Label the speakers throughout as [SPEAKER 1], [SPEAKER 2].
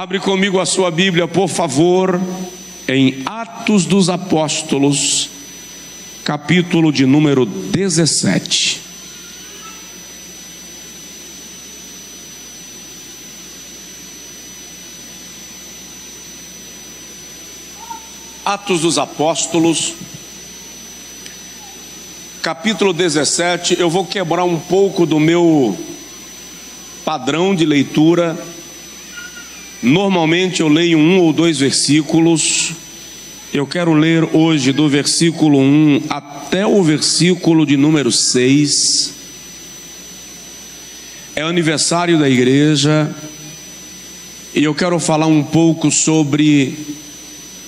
[SPEAKER 1] Abre comigo a sua Bíblia, por favor, em Atos dos Apóstolos, capítulo de número 17. Atos dos Apóstolos, capítulo 17. Eu vou quebrar um pouco do meu padrão de leitura. Normalmente eu leio 1 ou 2 versículos. Eu quero ler hoje do versículo 1 até o versículo de número 6. É aniversário da igreja e eu quero falar um pouco sobre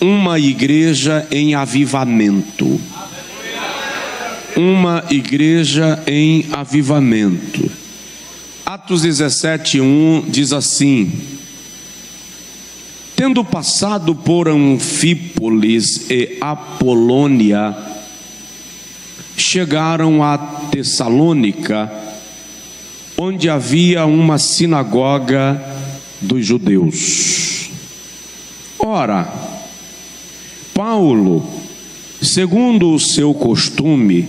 [SPEAKER 1] uma igreja em avivamento. Uma igreja em avivamento. Atos 17:1 diz assim: tendo passado por Anfípolis e Apolônia, chegaram a Tessalônica, onde havia uma sinagoga dos judeus. Ora, Paulo, segundo o seu costume,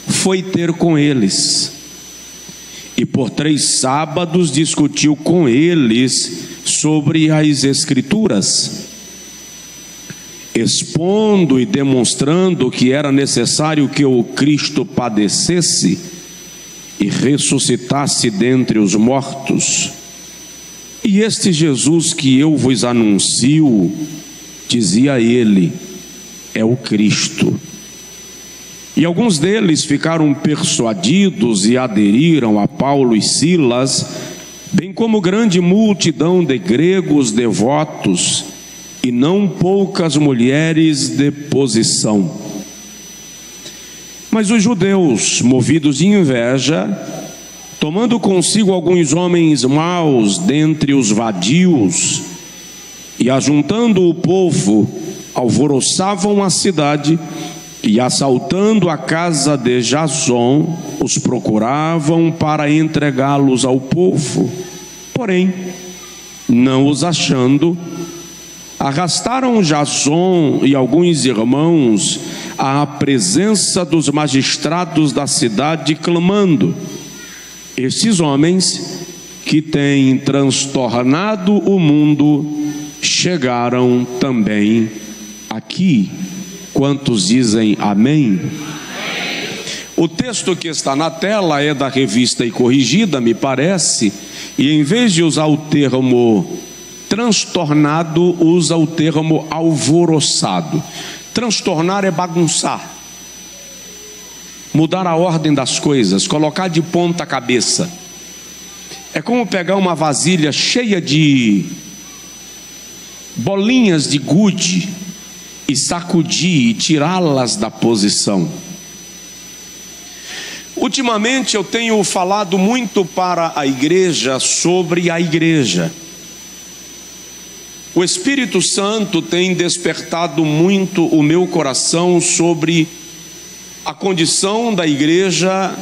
[SPEAKER 1] foi ter com eles, e por 3 sábados discutiu com eles sobre as Escrituras, expondo e demonstrando que era necessário que o Cristo padecesse e ressuscitasse dentre os mortos. E este Jesus que eu vos anuncio, dizia ele, é o Cristo. E alguns deles ficaram persuadidos e aderiram a Paulo e Silas, bem como grande multidão de gregos devotos e não poucas mulheres de posição. Mas os judeus, movidos de inveja, tomando consigo alguns homens maus dentre os vadios e ajuntando o povo, alvoroçavam a cidade e, assaltando a casa de Jason, os procuravam para entregá-los ao povo. Porém, não os achando, arrastaram Jason e alguns irmãos à presença dos magistrados da cidade, clamando: estes homens que têm transtornado o mundo chegaram também aqui. Quantos dizem amém? O texto que está na tela é da Revista e Corrigida, me parece, e em vez de usar o termo transtornado, usa o termo alvoroçado. Transtornar é bagunçar, mudar a ordem das coisas, colocar de ponta cabeça. É como pegar uma vasilha cheia de bolinhas de gude e sacudir e tirá-las da posição. Ultimamente eu tenho falado muito para a igreja sobre a igreja. O Espírito Santo tem despertado muito o meu coração sobre a condição da igreja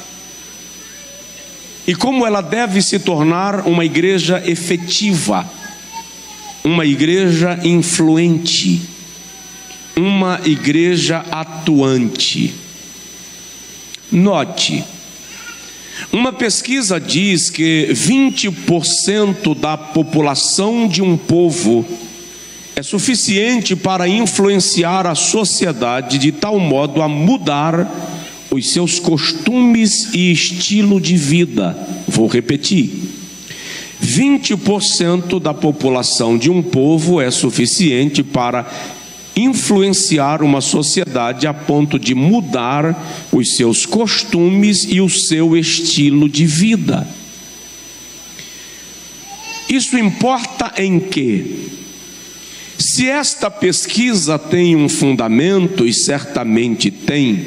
[SPEAKER 1] e como ela deve se tornar uma igreja efetiva, uma igreja influente, uma igreja atuante. Note, uma pesquisa diz que 20% da população de um povo é suficiente para influenciar a sociedade de tal modo a mudar os seus costumes e estilo de vida. Vou repetir: 20% da população de um povo é suficiente para influenciar uma sociedade a ponto de mudar os seus costumes e o seu estilo de vida. Isso importa em quê? Se esta pesquisa tem um fundamento, e certamente tem,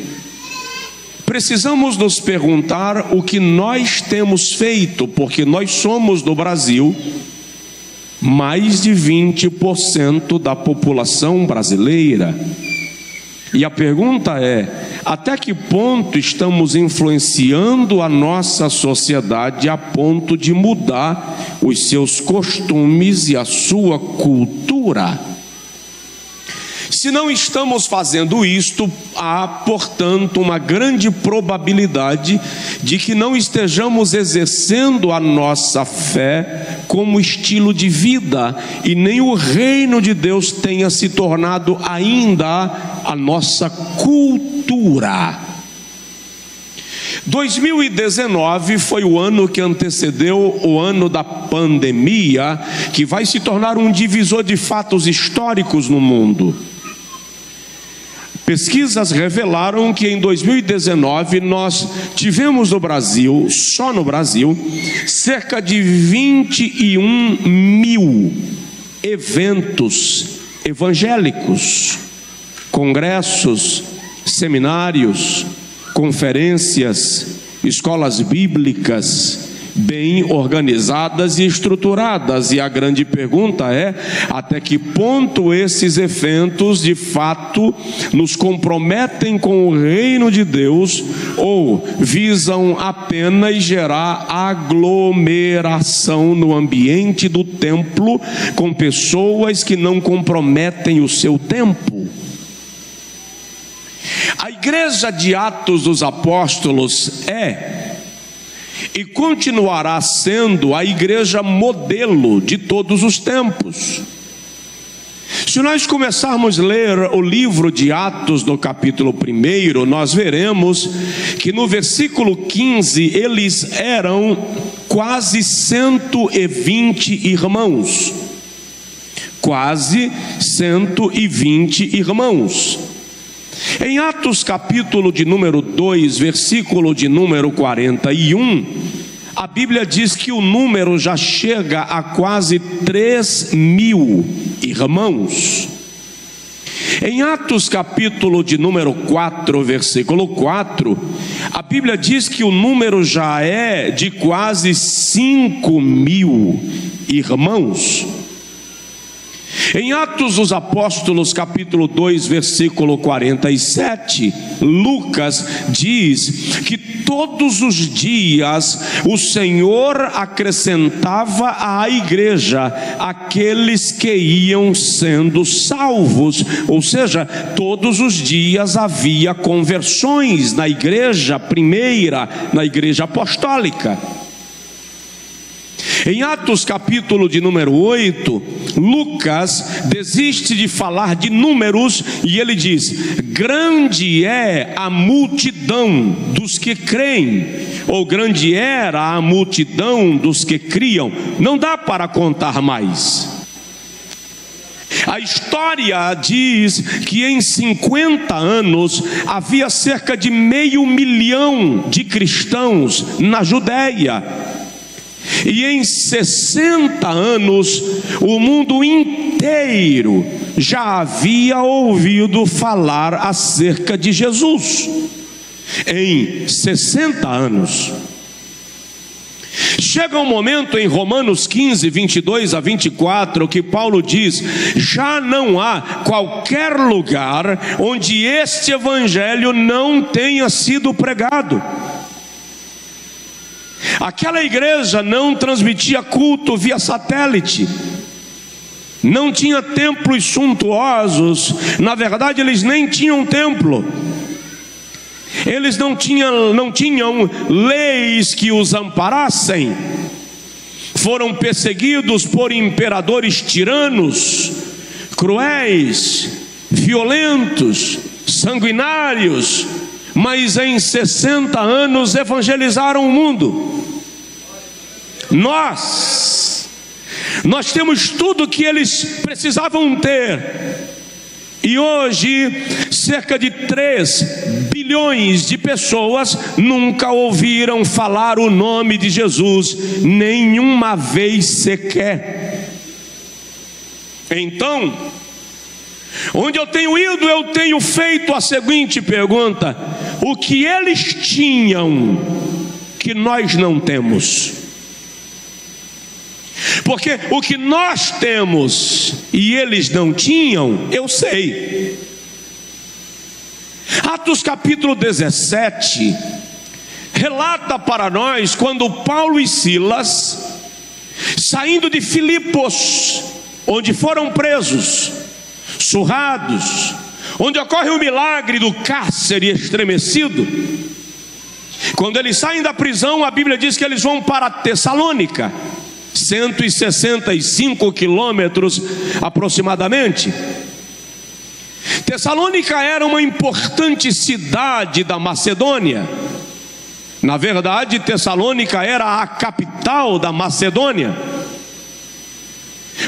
[SPEAKER 1] precisamos nos perguntar o que nós temos feito, porque nós somos do Brasil mais de 20% da população brasileira. E a pergunta é: até que ponto estamos influenciando a nossa sociedade a ponto de mudar os seus costumes e a sua cultura? Se não estamos fazendo isto, há, portanto, uma grande probabilidade de que não estejamos exercendo a nossa fé como estilo de vida e nem o reino de Deus tenha se tornado ainda a nossa cultura. 2019 foi o ano que antecedeu o ano da pandemia, que vai se tornar um divisor de fatos históricos no mundo. Pesquisas revelaram que em 2019 nós tivemos no Brasil, só no Brasil, cerca de 21 mil eventos evangélicos, congressos, seminários, conferências, escolas bíblicas, bem organizadas e estruturadas. E a grande pergunta é: até que ponto esses eventos de fato nos comprometem com o reino de Deus ou visam apenas gerar aglomeração no ambiente do templo com pessoas que não comprometem o seu tempo? A igreja de Atos dos Apóstolos e continuará sendo a igreja modelo de todos os tempos. Se nós começarmos a ler o livro de Atos no capítulo 1, nós veremos que no versículo 15 eles eram quase 120 irmãos. Quase 120 irmãos. Em Atos capítulo de número 2, versículo de número 41, a Bíblia diz que o número já chega a quase 3.000 irmãos. Em Atos capítulo de número 4, versículo 4, a Bíblia diz que o número já é de quase 5.000 irmãos. Em Atos dos Apóstolos, capítulo 2, versículo 47, Lucas diz que todos os dias o Senhor acrescentava à igreja aqueles que iam sendo salvos, ou seja, todos os dias havia conversões na igreja primeira, na igreja apostólica. Em Atos capítulo de número 8, Lucas desiste de falar de números e ele diz: grande é a multidão dos que creem, ou grande era a multidão dos que criam. Não dá para contar mais. A história diz que em 50 anos havia cerca de 500 mil de cristãos na Judéia. E em 60 anos, o mundo inteiro já havia ouvido falar acerca de Jesus. Em 60 anos. Chega um momento em Romanos 15, 22 a 24, que Paulo diz: já não há qualquer lugar onde este evangelho não tenha sido pregado. Aquela igreja não transmitia culto via satélite, não tinha templos suntuosos, na verdade eles nem tinham templo, eles não tinham leis que os amparassem, foram perseguidos por imperadores tiranos, cruéis, violentos, sanguinários, mas em 60 anos evangelizaram o mundo. Nós temos tudo que eles precisavam ter, e hoje cerca de 3 bilhões de pessoas nunca ouviram falar o nome de Jesus, nenhuma vez sequer. Então, onde eu tenho ido, eu tenho feito a seguinte pergunta: o que eles tinham que nós não temos? Porque o que nós temos e eles não tinham, eu sei. Atos capítulo 17 relata para nós quando Paulo e Silas, saindo de Filipos, onde foram presos, surrados, onde ocorre o milagre do cárcere estremecido, quando eles saem da prisão, a Bíblia diz que eles vão para Tessalônica, 165 quilômetros aproximadamente. Tessalônica era uma importante cidade da Macedônia. Na verdade, Tessalônica era a capital da Macedônia.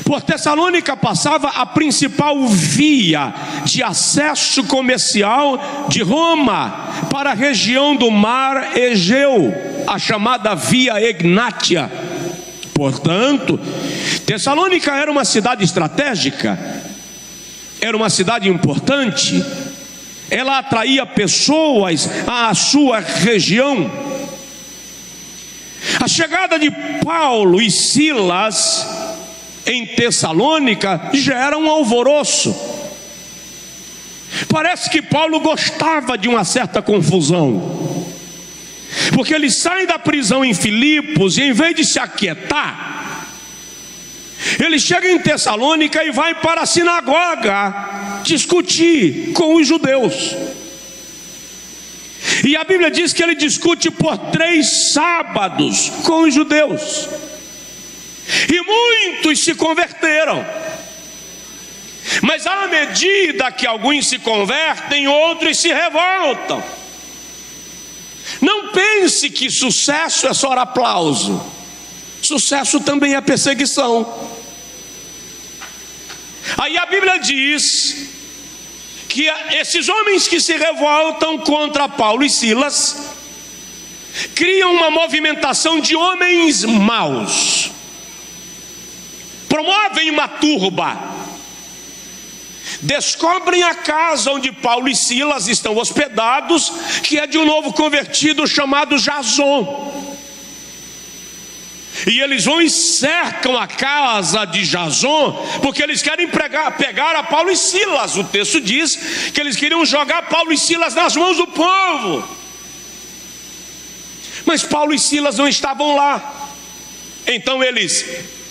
[SPEAKER 1] Por Tessalônica passava a principal via de acesso comercial de Roma para a região do mar Egeu, a chamada Via Egnátia. Portanto, Tessalônica era uma cidade estratégica, era uma cidade importante, ela atraía pessoas à sua região. A chegada de Paulo e Silas em Tessalônica gera um alvoroço. Parece que Paulo gostava de uma certa confusão, porque ele sai da prisão em Filipos e, em vez de se aquietar, ele chega em Tessalônica e vai para a sinagoga discutir com os judeus. E a Bíblia diz que ele discute por 3 sábados com os judeus, e muitos se converteram. Mas à medida que alguns se convertem, outros se revoltam. Não pense que sucesso é só aplauso. Sucesso também é perseguição. Aí a Bíblia diz que esses homens que se revoltam contra Paulo e Silas criam uma movimentação de homens maus, promovem uma turba, descobrem a casa onde Paulo e Silas estão hospedados, que é de um novo convertido chamado Jason. E eles vão e cercam a casa de Jason, porque eles querem pegar a Paulo e Silas. O texto diz que eles queriam jogar Paulo e Silas nas mãos do povo. Mas Paulo e Silas não estavam lá. Então eles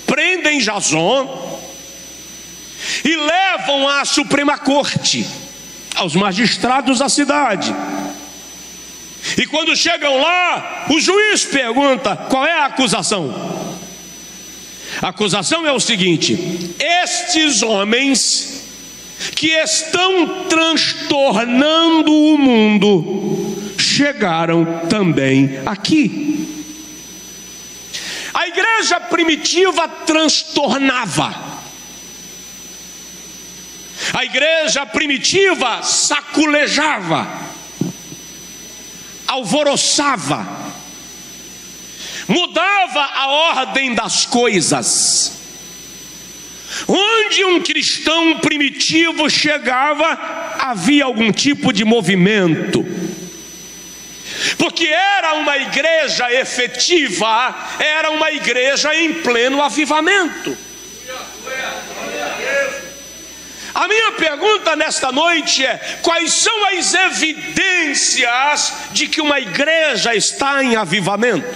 [SPEAKER 1] prendem Jason e levam à Suprema Corte, aos magistrados da cidade. E quando chegam lá, o juiz pergunta: qual é a acusação? A acusação é o seguinte: estes homens que estão transtornando o mundo chegaram também aqui. A igreja primitiva transtornava. A igreja primitiva saculejava, alvoroçava, mudava a ordem das coisas. Onde um cristão primitivo chegava, havia algum tipo de movimento, porque era uma igreja efetiva, era uma igreja em pleno avivamento. A minha pergunta nesta noite é: quais são as evidências de que uma igreja está em avivamento?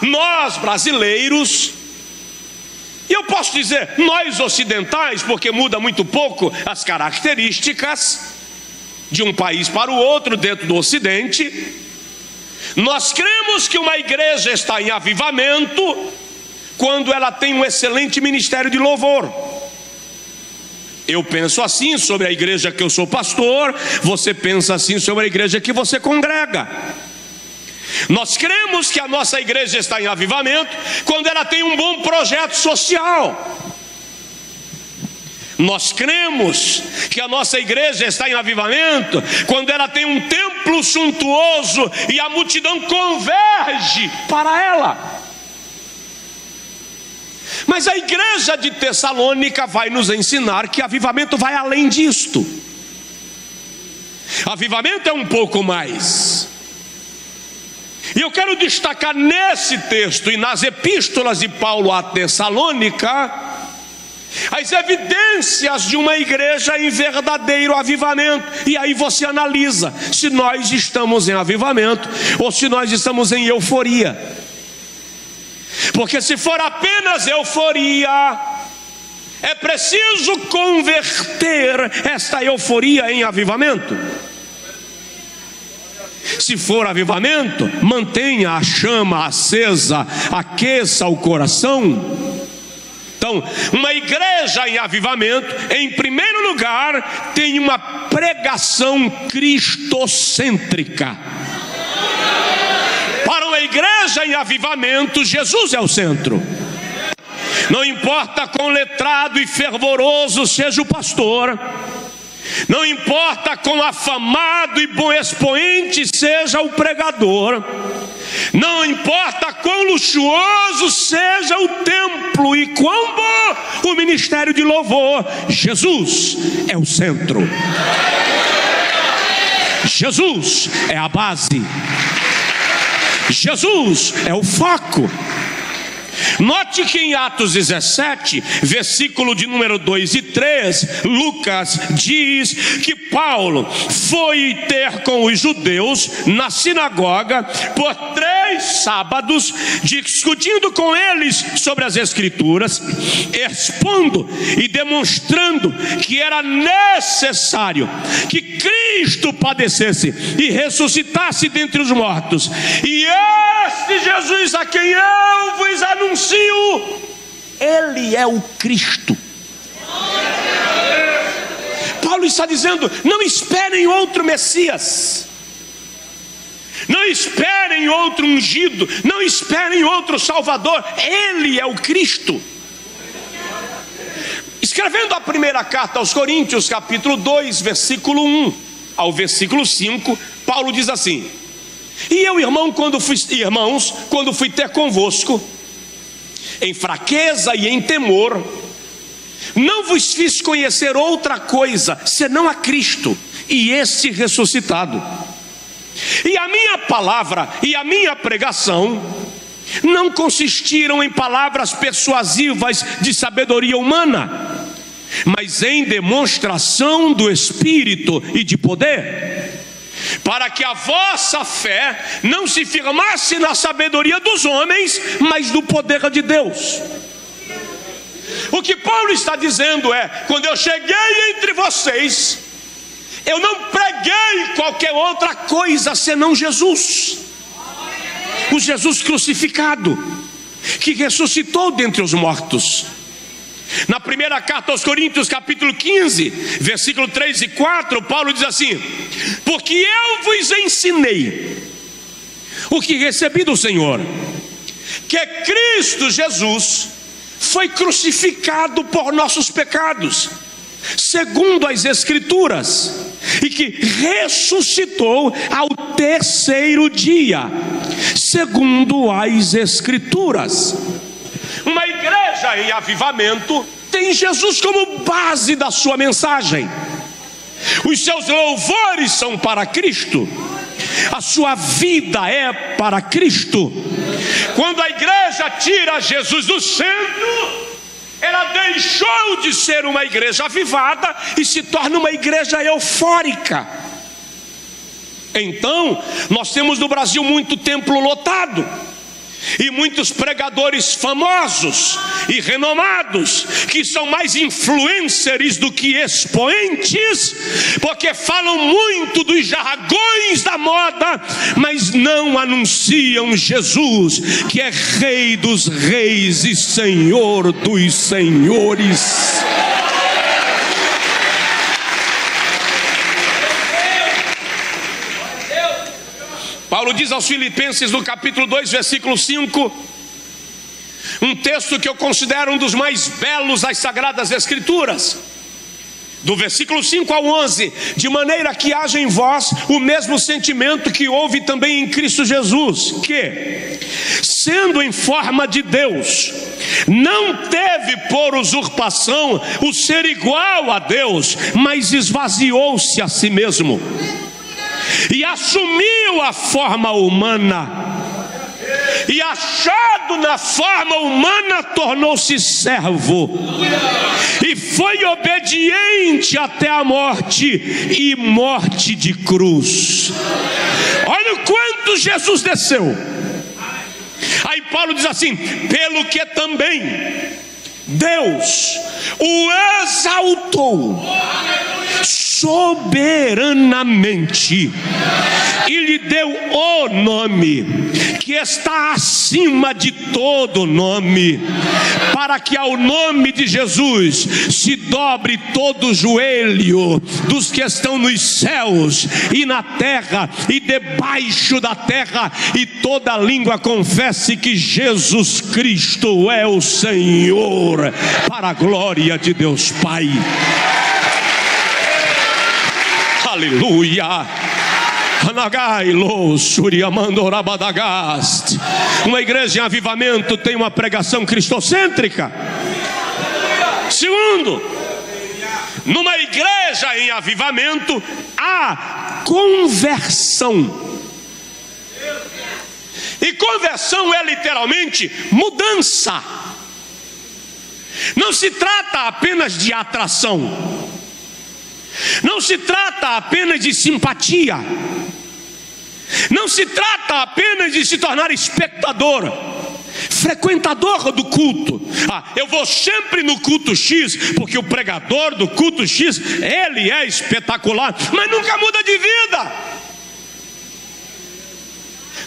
[SPEAKER 1] Nós brasileiros, e eu posso dizer nós ocidentais, porque muda muito pouco as características de um país para o outro dentro do Ocidente, nós cremos que uma igreja está em avivamento quando ela tem um excelente ministério de louvor. Eu penso assim sobre a igreja que eu sou pastor, você pensa assim sobre a igreja que você congrega. Nós cremos que a nossa igreja está em avivamento quando ela tem um bom projeto social. Nós cremos que a nossa igreja está em avivamento quando ela tem um templo suntuoso e a multidão converge para ela. Mas a igreja de Tessalônica vai nos ensinar que avivamento vai além disto. Avivamento é um pouco mais. E eu quero destacar nesse texto e nas epístolas de Paulo a Tessalônica as evidências de uma igreja em verdadeiro avivamento. E aí você analisa se nós estamos em avivamento ou se nós estamos em euforia. Porque se for apenas euforia, é preciso converter esta euforia em avivamento. Se for avivamento, mantenha a chama acesa, aqueça o coração. Então, uma igreja em avivamento, em primeiro lugar, tem uma pregação cristocêntrica. Para uma igreja em avivamento, Jesus é o centro. Não importa quão letrado e fervoroso seja o pastor, não importa quão afamado e bom expoente seja o pregador, não importa quão luxuoso seja o templo e quão bom o ministério de louvor, Jesus é o centro. Jesus é a base. Jesus é o foco. Note que em Atos 17, versículo de número 2 e 3, Lucas diz que Paulo foi ter com os judeus na sinagoga por 3 sábados, discutindo com eles sobre as Escrituras, expondo e demonstrando que era necessário que Cristo padecesse e ressuscitasse dentre os mortos. E este Jesus a quem eu vos anuncio, ele é o Cristo. Paulo está dizendo: não esperem outro Messias, não esperem outro ungido, não esperem outro Salvador, ele é o Cristo. Escrevendo a primeira carta aos Coríntios, capítulo 2, versículo 1 ao versículo 5, Paulo diz assim: e eu, irmãos, quando fui ter convosco, em fraqueza e em temor, não vos fiz conhecer outra coisa, senão a Cristo, e este ressuscitado. E a minha palavra e a minha pregação não consistiram em palavras persuasivas de sabedoria humana, mas em demonstração do Espírito e de poder, para que a vossa fé não se firmasse na sabedoria dos homens, mas no poder de Deus. O que Paulo está dizendo é: quando eu cheguei entre vocês, eu não preguei qualquer outra coisa senão Jesus, o Jesus crucificado, que ressuscitou dentre os mortos. Na primeira carta aos Coríntios, capítulo 15, versículo 3 e 4, Paulo diz assim: porque eu vos ensinei o que recebi do Senhor, que Cristo Jesus foi crucificado por nossos pecados, segundo as Escrituras, e que ressuscitou ao terceiro dia, segundo as Escrituras. Uma igreja em avivamento tem Jesus como base da sua mensagem. Os seus louvores são para Cristo, a sua vida é para Cristo. Quando a igreja tira Jesus do centro, ela deixou de ser uma igreja avivada e se torna uma igreja eufórica. Então, nós temos no Brasil muito templo lotado e muitos pregadores famosos e renomados, que são mais influencers do que expoentes, porque falam muito dos jargões da moda, mas não anunciam Jesus, que é Rei dos reis e Senhor dos senhores. Paulo diz aos Filipenses no capítulo 2, versículo 5, um texto que eu considero um dos mais belos das Sagradas Escrituras, do versículo 5 ao 11: de maneira que haja em vós o mesmo sentimento que houve também em Cristo Jesus, que, sendo em forma de Deus, não teve por usurpação o ser igual a Deus, mas esvaziou-se a si mesmo e assumiu a forma humana, e achado na forma humana, tornou-se servo, e foi obediente até a morte, e morte de cruz. Olha o quanto Jesus desceu. Aí Paulo diz assim: pelo que também Deus o exaltou soberanamente e lhe deu o nome que está acima de todo nome, para que ao nome de Jesus se dobre todo o joelho dos que estão nos céus e na terra e debaixo da terra, e toda língua confesse que Jesus Cristo é o Senhor, para a glória de Deus Pai. Aleluia. Uma igreja em avivamento tem uma pregação cristocêntrica. Segundo, numa igreja em avivamento há conversão. E conversão é literalmente mudança. Não se trata apenas de atração. Não se trata apenas de simpatia. Não se trata apenas de se tornar espectador, frequentador do culto. Eu vou sempre no culto X, porque o pregador do culto X, ele é espetacular, mas nunca muda de vida.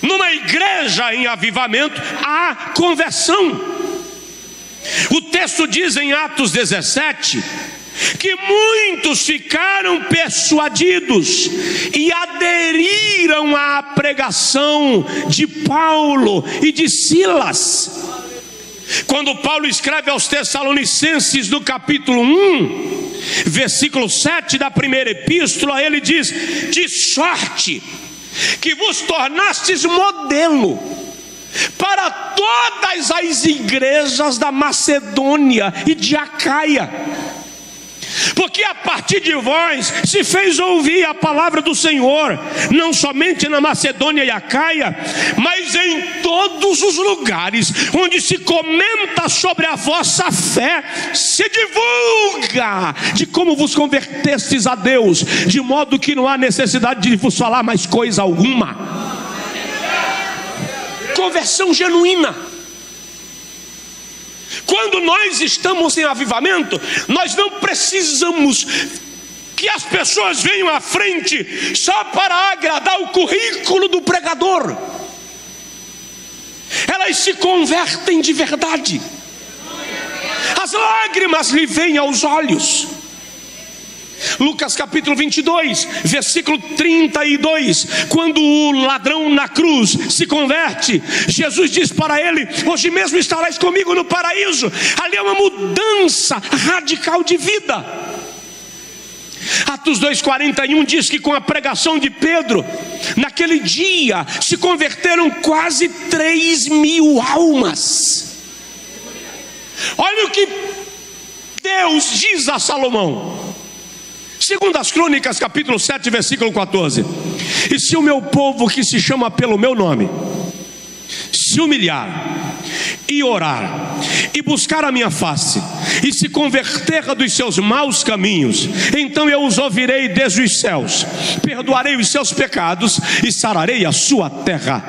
[SPEAKER 1] Numa igreja em avivamento há conversão. O texto diz em Atos 17 que muitos ficaram persuadidos e aderiram à pregação de Paulo e de Silas. Quando Paulo escreve aos Tessalonicenses no capítulo 1, versículo 7 da primeira epístola, ele diz: de sorte que vos tornastes modelo para todas as igrejas da Macedônia e de Acaia, porque a partir de vós se fez ouvir a palavra do Senhor, não somente na Macedônia e Acaia, mas em todos os lugares onde se comenta sobre a vossa fé, se divulga de como vos convertestes a Deus, de modo que não há necessidade de vos falar mais coisa alguma. Conversão genuína. Quando nós estamos em avivamento, nós não precisamos que as pessoas venham à frente só para agradar o currículo do pregador. Elas se convertem de verdade. As lágrimas lhe vêm aos olhos. Lucas capítulo 22, versículo 32, quando o ladrão na cruz se converte, Jesus diz para ele: hoje mesmo estarás comigo no paraíso. Ali é uma mudança radical de vida. Atos 2,41 diz que com a pregação de Pedro, naquele dia se converteram quase 3.000 almas. Olha o que Deus diz a Salomão. Segundo as Crônicas, capítulo 7, versículo 14: e se o meu povo, que se chama pelo meu nome, se humilhar e orar e buscar a minha face e se converter dos seus maus caminhos, então eu os ouvirei desde os céus, perdoarei os seus pecados e sararei a sua terra.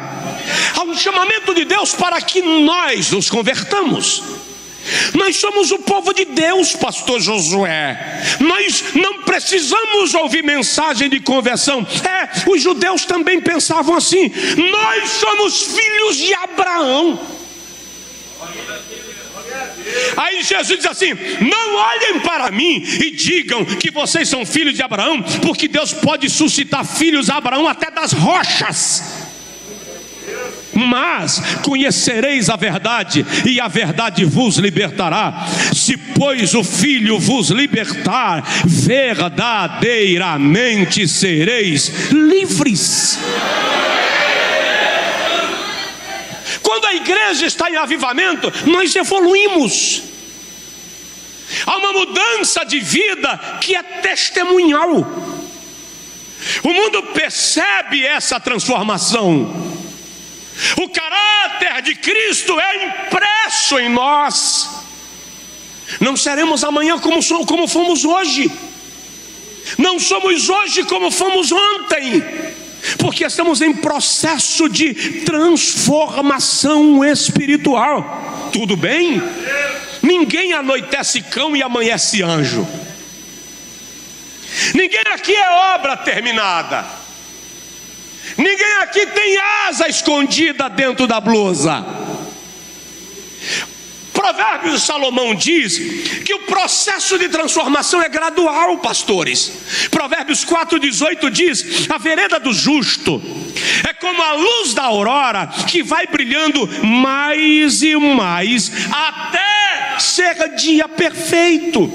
[SPEAKER 1] Há um chamamento de Deus para que nós nos convertamos. Nós somos o povo de Deus, pastor Josué. Nós não precisamos ouvir mensagem de conversão. Os judeus também pensavam assim. Nós somos filhos de Abraão. Aí Jesus diz assim: não olhem para mim e digam que vocês são filhos de Abraão, porque Deus pode suscitar filhos a Abraão até das rochas. Mas conhecereis a verdade, e a verdade vos libertará. Se pois o Filho vos libertar, verdadeiramente sereis livres. Quando a igreja está em avivamento, nós evoluímos. Há uma mudança de vida que é testemunhal. O mundo percebe essa transformação. O caráter caráter de Cristo é impresso em nós. Não seremos amanhã como fomos hoje. Não somos hoje como fomos ontem, porque estamos em processo de transformação espiritual. Tudo bem? Ninguém anoitece cão e amanhece anjo. Ninguém aqui é obra terminada. Ninguém aqui tem asa escondida dentro da blusa. Provérbios de Salomão diz que o processo de transformação é gradual, pastores. Provérbios 4,18 diz: a vereda do justo é como a luz da aurora, que vai brilhando mais e mais até ser dia perfeito.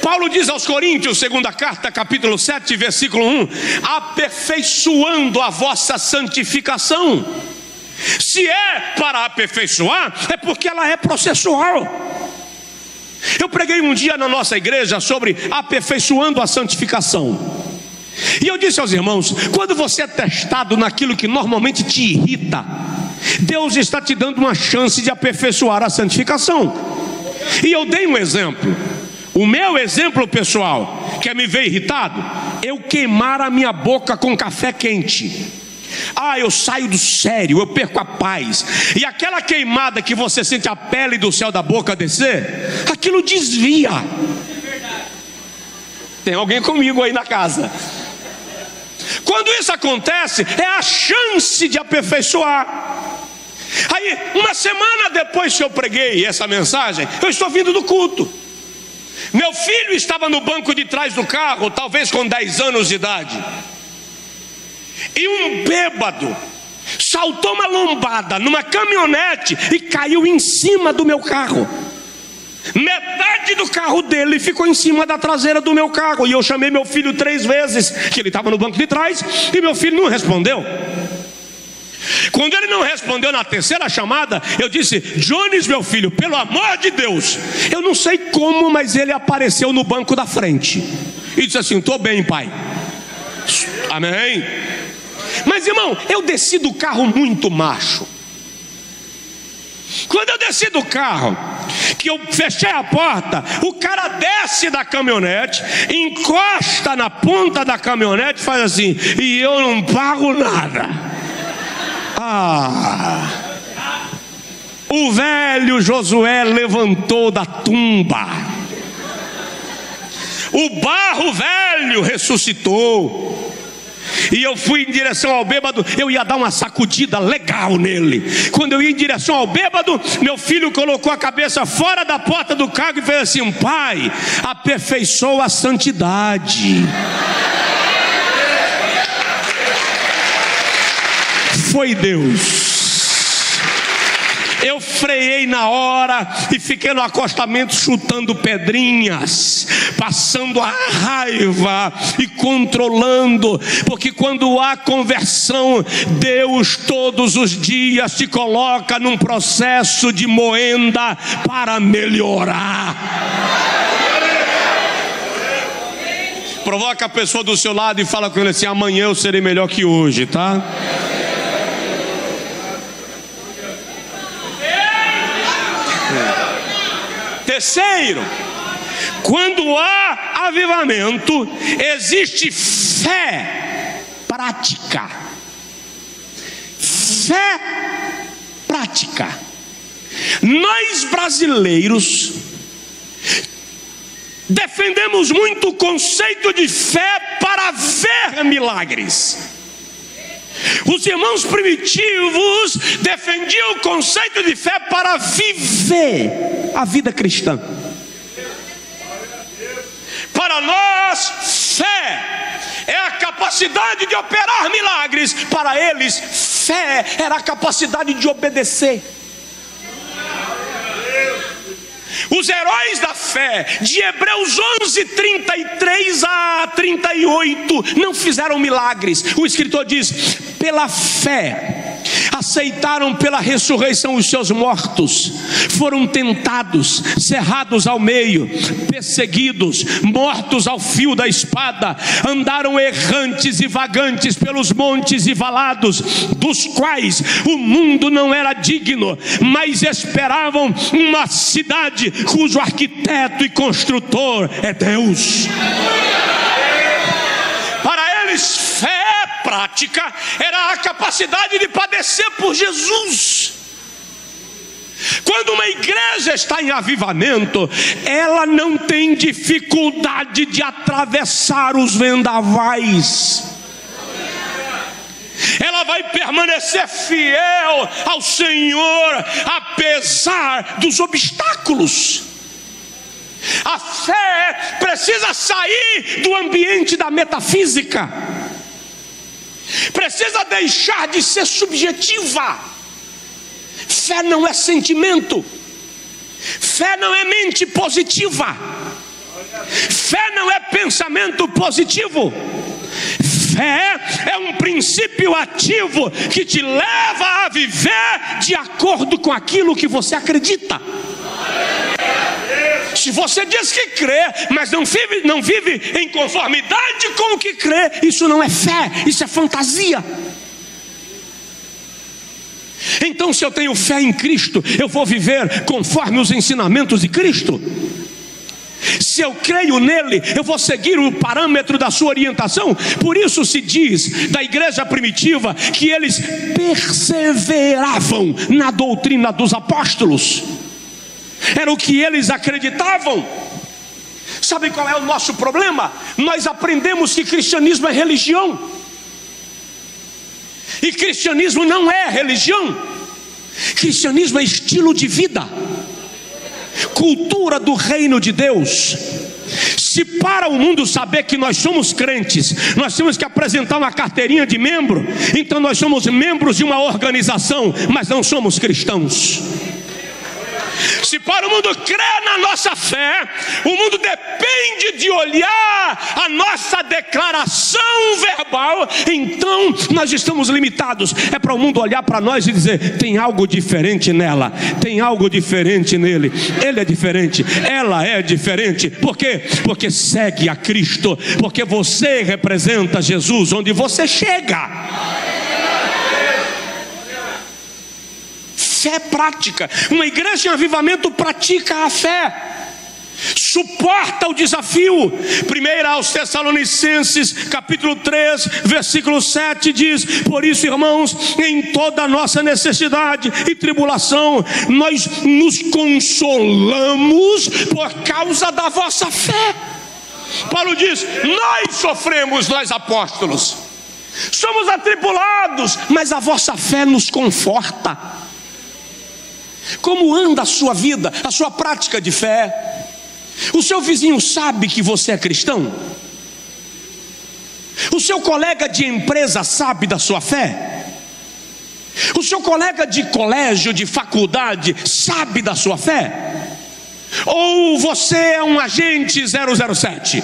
[SPEAKER 1] Paulo diz aos Coríntios, segunda carta, capítulo 7, versículo 1: aperfeiçoando a vossa santificação. Se é para aperfeiçoar, é porque ela é processual. Eu preguei um dia na nossa igreja sobre aperfeiçoando a santificação. E eu disse aos irmãos: quando você é testado naquilo que normalmente te irrita, Deus está te dando uma chance de aperfeiçoar a santificação. E eu dei um exemplo. O meu exemplo pessoal, quer me ver irritado? Eu queimar a minha boca com café quente. Eu saio do sério, eu perco a paz. E aquela queimada que você sente a pele do céu da boca descer, aquilo desvia. Tem alguém comigo aí na casa? Quando isso acontece, é a chance de aperfeiçoar. Aí, uma semana depois que eu preguei essa mensagem, eu estou vindo do culto. Meu filho estava no banco de trás do carro, talvez com 10 anos de idade. E um bêbado saltou uma lombada numa caminhonete e caiu em cima do meu carro. Metade do carro dele ficou em cima da traseira do meu carro. E eu chamei meu filho 3 vezes, que ele estava no banco de trás, e meu filho não respondeu. Quando ele não respondeu na terceira chamada, eu disse: Jones, meu filho, pelo amor de Deus. Eu não sei como, mas ele apareceu no banco da frente e disse assim: estou bem, pai. Amém. Mas irmão, eu desci do carro muito macho. Quando eu desci do carro, que eu fechei a porta, o cara desce da caminhonete, encosta na ponta da caminhonete e faz assim: e eu não pago nada. O velho Josué levantou da tumba. O barro velho ressuscitou. E eu fui em direção ao bêbado. Eu ia dar uma sacudida legal nele. Quando eu ia em direção ao bêbado, meu filho colocou a cabeça fora da porta do carro e fez assim: pai, aperfeiçoa a santidade. Foi Deus. Eu freiei na hora e fiquei no acostamento chutando pedrinhas, passando a raiva e controlando, porque quando há conversão, Deus todos os dias te coloca num processo de moenda para melhorar. Provoca a pessoa do seu lado e fala com ele assim: amanhã eu serei melhor que hoje, tá? Terceiro, quando há avivamento, existe fé prática. Fé prática. Nós brasileiros defendemos muito o conceito de fé para ver milagres. Os irmãos primitivos defendiam o conceito de fé para viver a vida cristã. Para nós, fé é a capacidade de operar milagres. Para eles, fé era a capacidade de obedecer. Os heróis da fé, de Hebreus 11, 33 a 38, não fizeram milagres. O escritor diz: pela fé, aceitaram pela ressurreição os seus mortos, foram tentados, cerrados ao meio, perseguidos, mortos ao fio da espada, andaram errantes e vagantes pelos montes e valados, dos quais o mundo não era digno, mas esperavam uma cidade cujo arquiteto e construtor é Deus. Para eles, fé prática era a capacidade de padecer por Jesus. Quando uma igreja está em avivamento, ela não tem dificuldade de atravessar os vendavais. Ela vai permanecer fiel ao Senhor, apesar dos obstáculos. A fé precisa sair do ambiente da metafísica, precisa deixar de ser subjetiva. Fé não é sentimento, fé não é mente positiva, fé não é pensamento positivo. Fé é um princípio ativo que te leva a viver de acordo com aquilo que você acredita. Se você diz que crê, mas não vive em conformidade com o que crê, isso não é fé, isso é fantasia. Então, se eu tenho fé em Cristo, eu vou viver conforme os ensinamentos de Cristo. Se eu creio nele, eu vou seguir o parâmetro da sua orientação. Por isso se diz da igreja primitiva que eles perseveravam na doutrina dos apóstolos. Era o que eles acreditavam. Sabe qual é o nosso problema? Nós aprendemos que cristianismo é religião, e cristianismo não é religião. Cristianismo é estilo de vida, cultura do reino de Deus. Se para o mundo saber que nós somos crentes, nós temos que apresentar uma carteirinha de membro, então nós somos membros de uma organização, mas não somos cristãos. Se para o mundo crer na nossa fé, o mundo depende de olhar a nossa declaração verbal, então nós estamos limitados. É para o mundo olhar para nós e dizer: tem algo diferente nela, tem algo diferente nele, ele é diferente, ela é diferente. Por quê? Porque segue a Cristo, porque você representa Jesus onde você chega. Fé prática. Uma igreja em avivamento pratica a fé, suporta o desafio. 1 aos Tessalonicenses capítulo 3 versículo 7 diz: por isso, irmãos, em toda a nossa necessidade e tribulação, nós nos consolamos por causa da vossa fé. Paulo diz: nós sofremos, nós apóstolos, somos atribulados, mas a vossa fé nos conforta. Como anda a sua vida, a sua prática de fé? O seu vizinho sabe que você é cristão? O seu colega de empresa sabe da sua fé? O seu colega de colégio, de faculdade, sabe da sua fé? Ou você é um agente 007?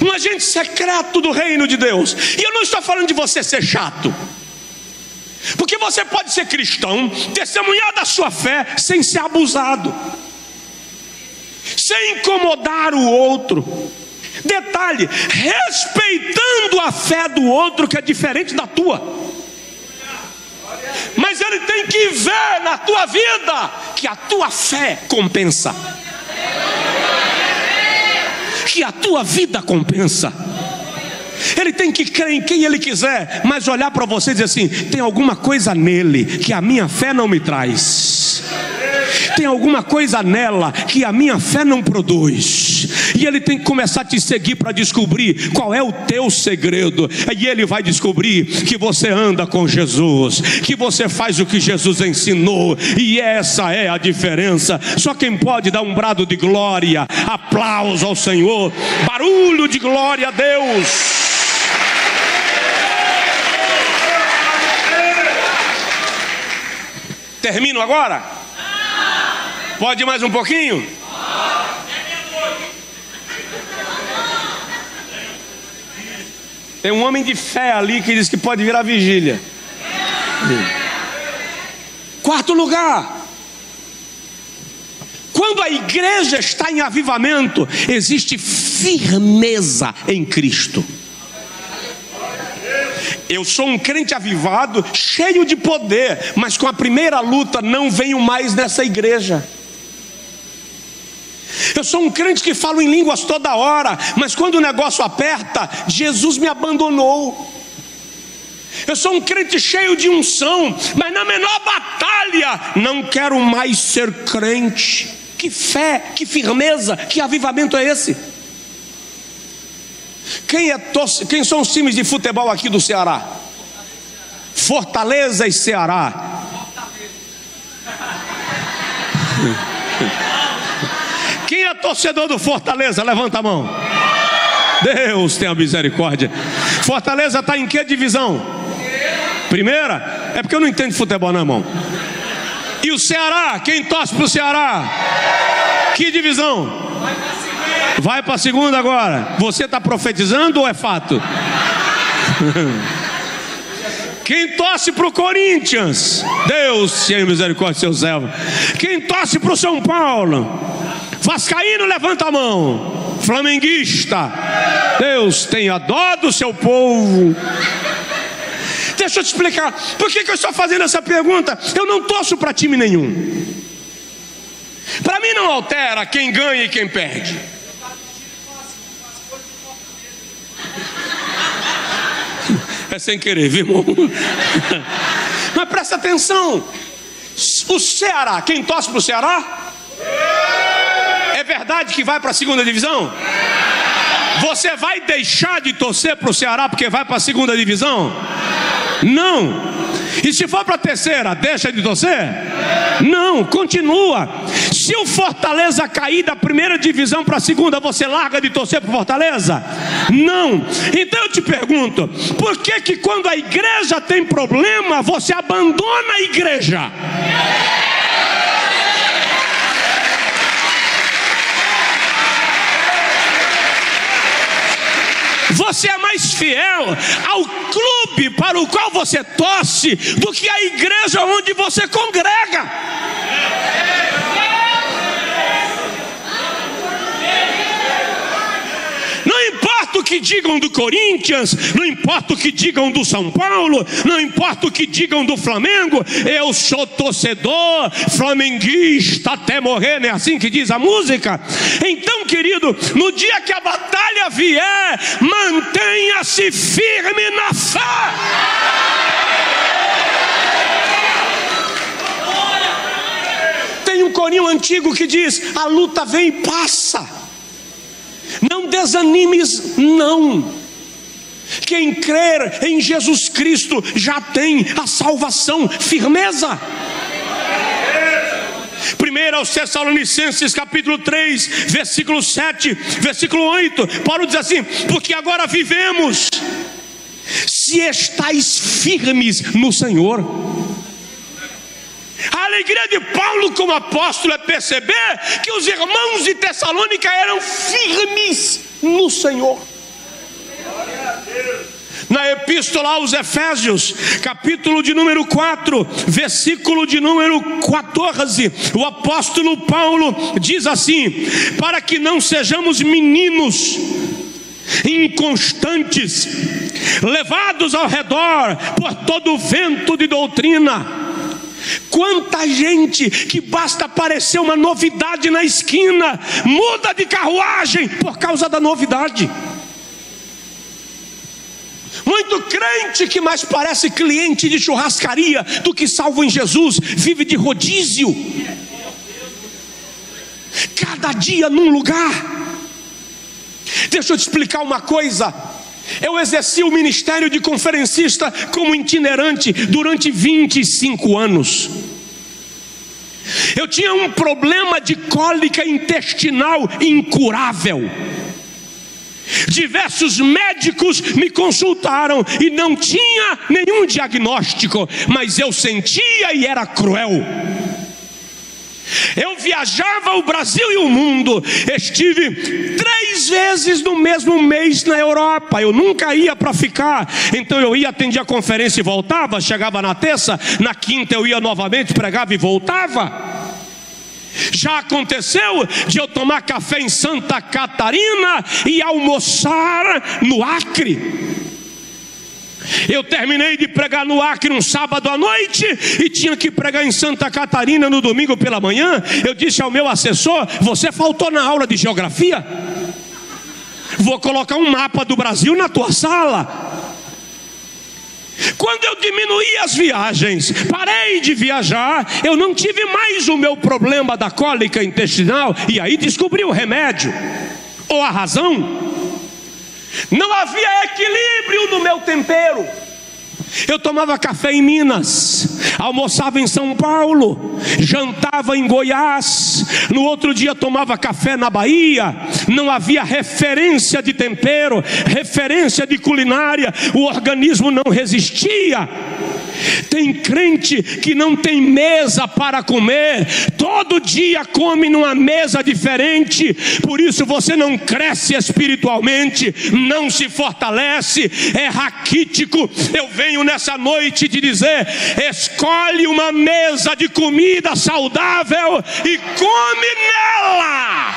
[SPEAKER 1] Um agente secreto do reino de Deus? E eu não estou falando de você ser chato, porque você pode ser cristão, testemunhar da sua fé sem ser abusado, sem incomodar o outro. Detalhe, respeitando a fé do outro que é diferente da tua. Mas ele tem que ver na tua vida que a tua fé compensa, que a tua vida compensa. Ele tem que crer em quem ele quiser, mas olhar para você e dizer assim: tem alguma coisa nele que a minha fé não me traz, tem alguma coisa nela que a minha fé não produz. E ele tem que começar a te seguir para descobrir qual é o teu segredo. E ele vai descobrir que você anda com Jesus, que você faz o que Jesus ensinou, e essa é a diferença. Só quem pode dar um brado de glória, aplauso ao Senhor, barulho de glória a Deus. Termino agora? Pode mais um pouquinho? Tem um homem de fé ali que diz que pode virar vigília. Quarto lugar, quando a igreja está em avivamento, existe firmeza em Cristo. Eu sou um crente avivado, cheio de poder, mas com a primeira luta não venho mais nessa igreja. Eu sou um crente que falo em línguas toda hora, mas quando o negócio aperta, Jesus me abandonou. Eu sou um crente cheio de unção, mas na menor batalha não quero mais ser crente. Que fé, que firmeza, que avivamento é esse? Quem são os times de futebol aqui do Ceará? Fortaleza e Ceará. Quem é torcedor do Fortaleza? Levanta a mão. Deus tenha misericórdia. Fortaleza está em que divisão? Primeira? É porque eu não entendo de futebol, não, irmão. E o Ceará? Quem torce para o Ceará? Que divisão? Vai para a segunda agora. Você está profetizando ou é fato? Quem torce para o Corinthians? Deus tenha misericórdia, seu servo. Quem torce para o São Paulo? Vascaíno, levanta a mão. Flamenguista, Deus tenha dó do seu povo. Deixa eu te explicar por que eu estou fazendo essa pergunta. Eu não torço para time nenhum. Para mim não altera quem ganha e quem perde. É sem querer, viu, irmão? Mas presta atenção. O Ceará, quem torce para o Ceará? É verdade que vai para a segunda divisão? Você vai deixar de torcer para o Ceará porque vai para a segunda divisão? Não. E se for para a terceira, deixa de torcer? Não, continua. Se o Fortaleza cair da primeira divisão para a segunda, você larga de torcer para o Fortaleza? Não. Então eu te pergunto, por que quando a igreja tem problema, você abandona a igreja? Você é mais fiel ao clube para o qual você torce do que à igreja onde você congrega. Não importa o que digam do Corinthians, não importa o que digam do São Paulo, não importa o que digam do Flamengo, eu sou torcedor flamenguista até morrer, não é assim que diz a música? Então, querido, no dia que a batalha vier, mantenha-se firme na fé. Tem um corinho antigo que diz: a luta vem e passa. Não desanimes, não. Quem crer em Jesus Cristo já tem a salvação, firmeza. 1 aos Tessalonicenses capítulo 3, versículo 7, versículo 8, Paulo diz assim: porque agora vivemos, se estáis firmes no Senhor. A alegria de Paulo como apóstolo é perceber que os irmãos de Tessalônica eram firmes no Senhor. Na epístola aos Efésios, capítulo de número 4, versículo de número 14, o apóstolo Paulo diz assim: para que não sejamos meninos inconstantes, levados ao redor por todo o vento de doutrina. Quanta gente que basta aparecer uma novidade na esquina, muda de carruagem por causa da novidade. Muito crente que mais parece cliente de churrascaria do que salvo em Jesus, vive de rodízio, cada dia num lugar. Deixa eu te explicar uma coisa. Eu exerci o ministério de conferencista como itinerante durante 25 anos. Eu tinha um problema de cólica intestinal incurável. Diversos médicos me consultaram e não tinha nenhum diagnóstico, mas eu sentia e era cruel. Eu viajava o Brasil e o mundo. Estive 3 vezes no mesmo mês na Europa. Eu nunca ia para ficar. Então eu ia, atendia a conferência e voltava. Chegava na terça, na quinta eu ia novamente, pregava e voltava. Já aconteceu de eu tomar café em Santa Catarina e almoçar no Acre. Eu terminei de pregar no Acre um sábado à noite e tinha que pregar em Santa Catarina no domingo pela manhã. Eu disse ao meu assessor: você faltou na aula de geografia? Vou colocar um mapa do Brasil na tua sala. Quando eu diminuí as viagens, parei de viajar, eu não tive mais o meu problema da cólica intestinal. E aí descobri o remédio, ou a razão. Não havia equilíbrio no meu tempero. Eu tomava café em Minas, almoçava em São Paulo, jantava em Goiás, no outro dia tomava café na Bahia. Não havia referência de tempero, referência de culinária. O organismo não resistia. Tem crente que não tem mesa para comer, todo dia come numa mesa diferente. Por isso você não cresce espiritualmente, não se fortalece, é raquítico. Eu venho nessa noite te dizer: escolhe uma mesa de comida saudável e come nela.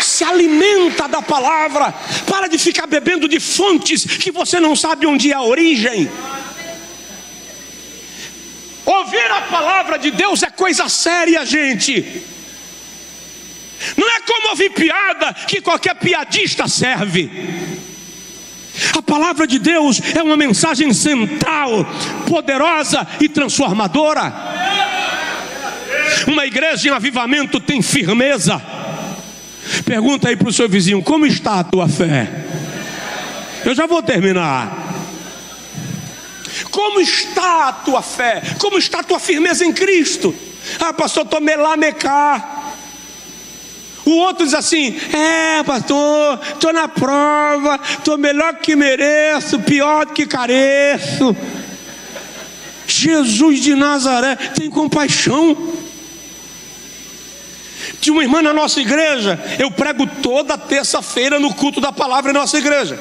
[SPEAKER 1] Se alimenta da palavra. Para de ficar bebendo de fontes que você não sabe onde é a origem. Ouvir a palavra de Deus é coisa séria, gente. Não é como ouvir piada, que qualquer piadista serve. A palavra de Deus é uma mensagem central, poderosa e transformadora. Uma igreja em avivamento tem firmeza. Pergunta aí para o seu vizinho: como está a tua fé? Eu já vou terminar. Como está a tua fé? Como está a tua firmeza em Cristo? Ah, pastor, estou melamecá. O outro diz assim: pastor, estou na prova, estou melhor que mereço, pior do que careço. Jesus de Nazaré, tem compaixão. Tinha uma irmã na nossa igreja. Eu prego toda terça-feira no culto da palavra em nossa igreja.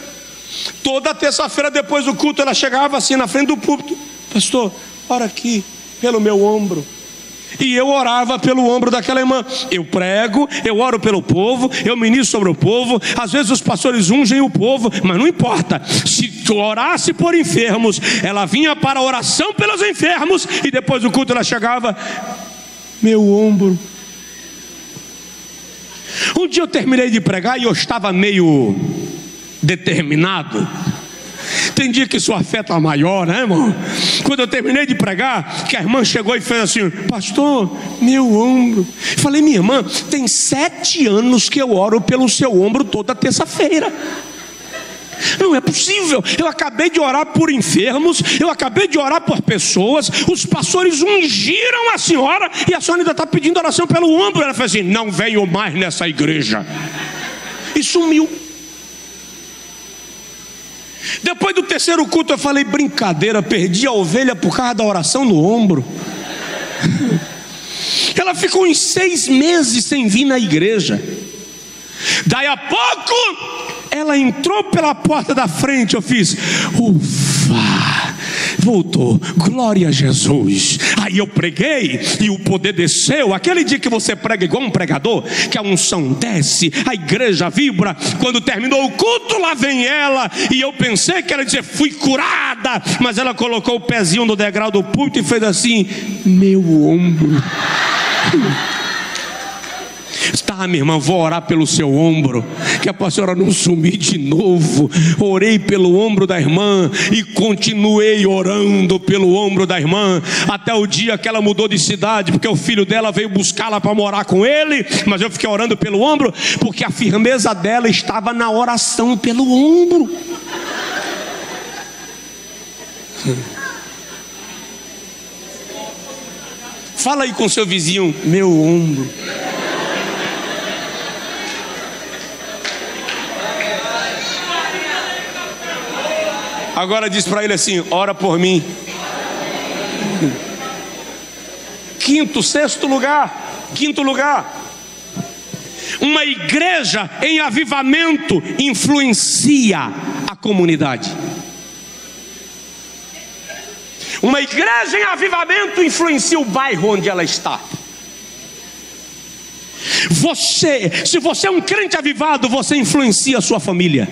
[SPEAKER 1] Toda terça-feira depois do culto ela chegava assim na frente do púlpito: pastor, ora aqui pelo meu ombro. E eu orava pelo ombro daquela irmã. Eu prego, eu oro pelo povo, eu ministro sobre o povo. Às vezes os pastores ungem o povo, mas não importa. Se tu orasse por enfermos, ela vinha para a oração pelos enfermos. E depois do culto ela chegava: meu ombro. Um dia eu terminei de pregar e eu estava meio determinado. Tem dia que sua fé está maior, né, irmão? Quando eu terminei de pregar, que a irmã chegou e fez assim: pastor, meu ombro. Falei: minha irmã, tem 7 anos que eu oro pelo seu ombro toda terça-feira. Não é possível. Eu acabei de orar por enfermos, eu acabei de orar por pessoas. Os pastores ungiram a senhora e a senhora ainda está pedindo oração pelo ombro. Ela fez assim: não venho mais nessa igreja. E sumiu. Depois do terceiro culto eu falei: brincadeira, perdi a ovelha por causa da oração no ombro. Ela ficou uns 6 meses sem vir na igreja. Daí a pouco ela entrou pela porta da frente. Eu fiz: ufa, voltou, glória a Jesus. Aí eu preguei e o poder desceu. Aquele dia que você prega igual um pregador, que a unção desce, a igreja vibra. Quando terminou o culto, lá vem ela. E eu pensei que ela ia dizer: fui curada. Mas ela colocou o pezinho no degrau do púlpito e fez assim: meu ombro. Tá, minha irmã, vou orar pelo seu ombro, que é para a senhora não sumir de novo. Orei pelo ombro da irmã e continuei orando pelo ombro da irmã até o dia que ela mudou de cidade, porque o filho dela veio buscá-la para morar com ele. Mas eu fiquei orando pelo ombro, porque a firmeza dela estava na oração pelo ombro. Fala aí com seu vizinho: meu ombro. Agora diz para ele assim: ora por mim. Quinto lugar. Uma igreja em avivamento influencia a comunidade. Uma igreja em avivamento influencia o bairro onde ela está. Se você é um crente avivado, você influencia a sua família.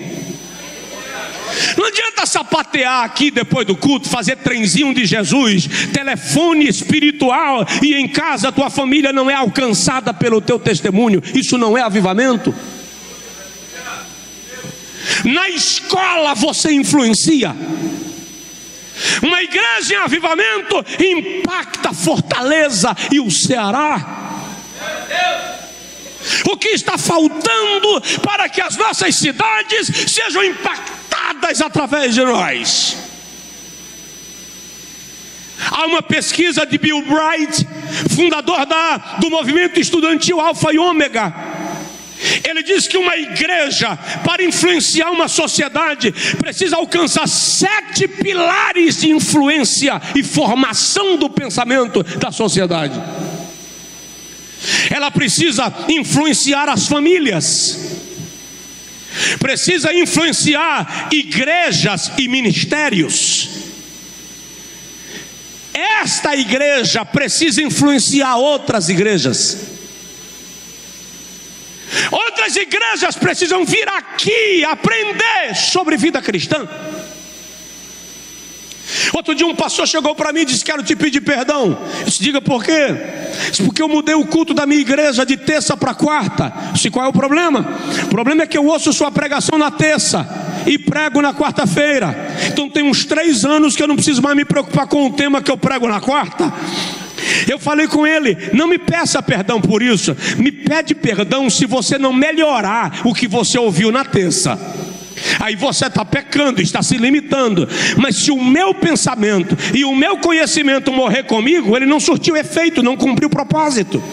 [SPEAKER 1] Não adianta sapatear aqui depois do culto, fazer trenzinho de Jesus, telefone espiritual, e em casa a tua família não é alcançada pelo teu testemunho. Isso não é avivamento. Na escola você influencia. Uma igreja em avivamento impacta Fortaleza e o Ceará. O que está faltando para que as nossas cidades sejam impactadas através de nós? Há uma pesquisa de Bill Bright, fundador do movimento estudantil Alfa e Ômega. Ele diz que uma igreja, para influenciar uma sociedade, precisa alcançar 7 pilares de influência e formação do pensamento da sociedade. Ela precisa influenciar as famílias, precisa influenciar igrejas e ministérios. Esta igreja precisa influenciar outras igrejas. Outras igrejas precisam vir aqui aprender sobre vida cristã. Outro dia um pastor chegou para mim e disse: quero te pedir perdão. Eu disse: diga por quê? Porque eu mudei o culto da minha igreja de terça para quarta. Eu disse: qual é o problema? O problema é que eu ouço sua pregação na terça e prego na quarta-feira. Então tem uns 3 anos que eu não preciso mais me preocupar com o tema que eu prego na quarta. Eu falei com ele: não me peça perdão por isso, me pede perdão se você não melhorar o que você ouviu na terça. Aí você está pecando, está se limitando. Mas se o meu pensamento e o meu conhecimento morrer comigo, ele não surtiu efeito, não cumpriu o propósito.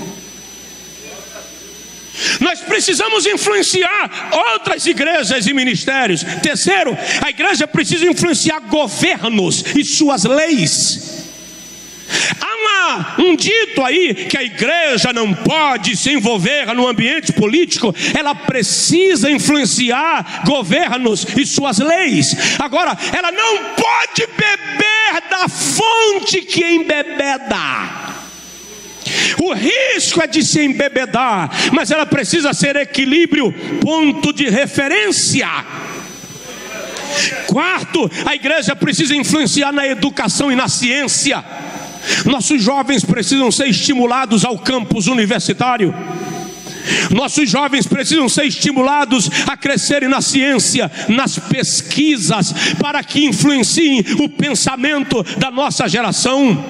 [SPEAKER 1] Nós precisamos influenciar outras igrejas e ministérios. Terceiro, a igreja precisa influenciar governos e suas leis. Há um dito aí que a igreja não pode se envolver no ambiente político. Ela precisa influenciar governos e suas leis. Agora, ela não pode beber da fonte que embebeda. O risco é de se embebedar, mas ela precisa ser equilíbrio, ponto de referência. Quarto, a igreja precisa influenciar na educação e na ciência. Nossos jovens precisam ser estimulados ao campus universitário. Nossos jovens precisam ser estimulados a crescerem na ciência, nas pesquisas, para que influenciem o pensamento da nossa geração.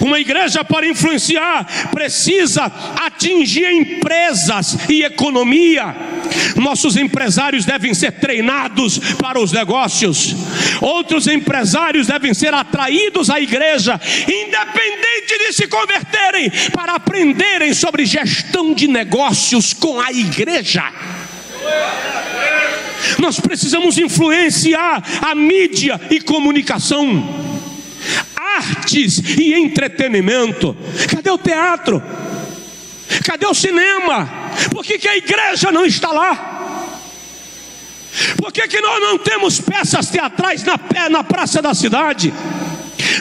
[SPEAKER 1] Uma igreja, para influenciar, precisa atingir empresas e economia. Nossos empresários devem ser treinados para os negócios. Outros empresários devem ser atraídos à igreja, independente de se converterem, para aprenderem sobre gestão de negócios com a igreja. Nós precisamos influenciar a mídia e comunicação, artes e entretenimento. Cadê o teatro? Cadê o cinema? Por que a igreja não está lá? Por que nós não temos peças teatrais na praça da cidade,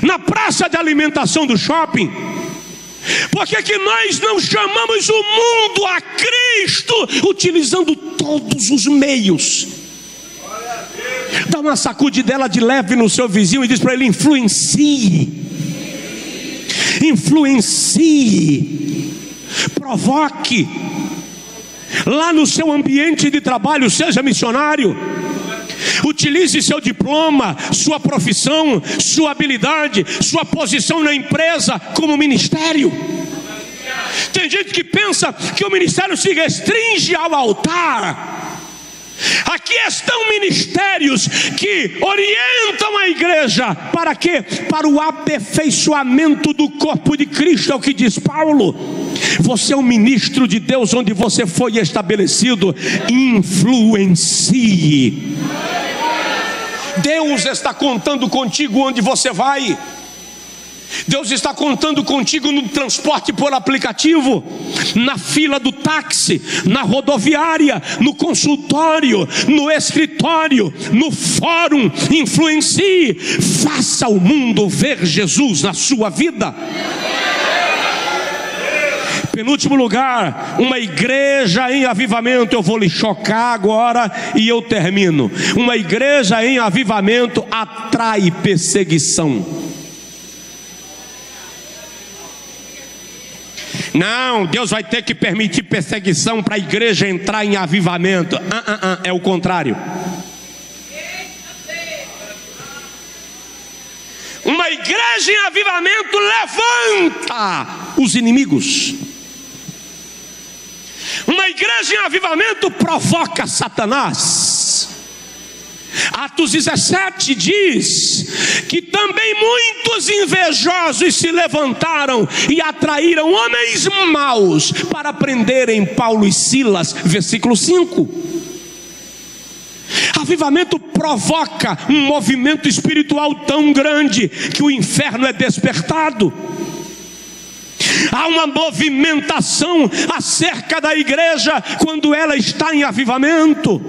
[SPEAKER 1] na praça de alimentação do shopping? Por que nós não chamamos o mundo a Cristo utilizando todos os meios? Dá uma sacudidela de leve no seu vizinho e diz para ele: influencie. Influencie. Provoque. Lá no seu ambiente de trabalho, seja missionário. Utilize seu diploma, sua profissão, sua habilidade, sua posição na empresa como ministério. Tem gente que pensa que o ministério se restringe ao altar. Aqui estão ministérios que orientam a igreja. Para quê? Para o aperfeiçoamento do corpo de Cristo, é o que diz Paulo. Você é um ministro de Deus onde você foi estabelecido. Influencie. Deus está contando contigo onde você vai. Deus está contando contigo no transporte por aplicativo, na fila do táxi, na rodoviária, no consultório, no escritório, no fórum. Influencie, faça o mundo ver Jesus na sua vida. Penúltimo lugar, uma igreja em avivamento. Eu vou lhe chocar agora e eu termino. Uma igreja em avivamento atrai perseguição. Não, Deus vai ter que permitir perseguição para a igreja entrar em avivamento. É o contrário. Uma igreja em avivamento levanta os inimigos. Uma igreja em avivamento provoca Satanás. Atos 17 diz que também muitos invejosos se levantaram e atraíram homens maus para prenderem Paulo e Silas. Versículo 5. Avivamento provoca um movimento espiritual tão grande que o inferno é despertado. Há uma movimentação acerca da igreja quando ela está em avivamento.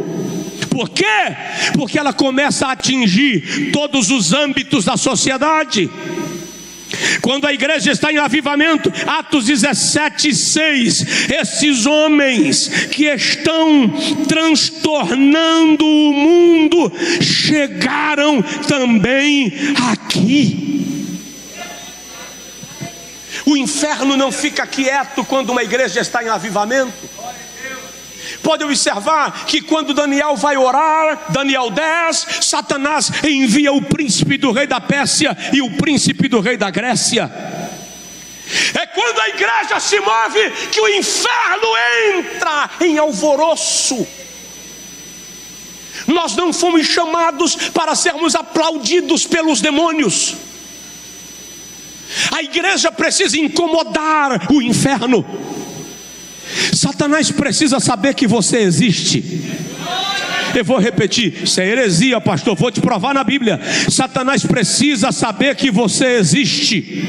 [SPEAKER 1] Por quê? Porque ela começa a atingir todos os âmbitos da sociedade. Quando a igreja está em avivamento, Atos 17:6, esses homens que estão transtornando o mundo chegaram também aqui. O inferno não fica quieto quando uma igreja está em avivamento. Pode observar que quando Daniel vai orar, Daniel 10, Satanás envia o príncipe do rei da Pérsia e o príncipe do rei da Grécia. É quando a igreja se move que o inferno entra em alvoroço. Nós não fomos chamados para sermos aplaudidos pelos demônios. A igreja precisa incomodar o inferno. Satanás precisa saber que você existe. Eu vou repetir, isso é heresia, pastor, vou te provar na Bíblia. Satanás precisa saber que você existe.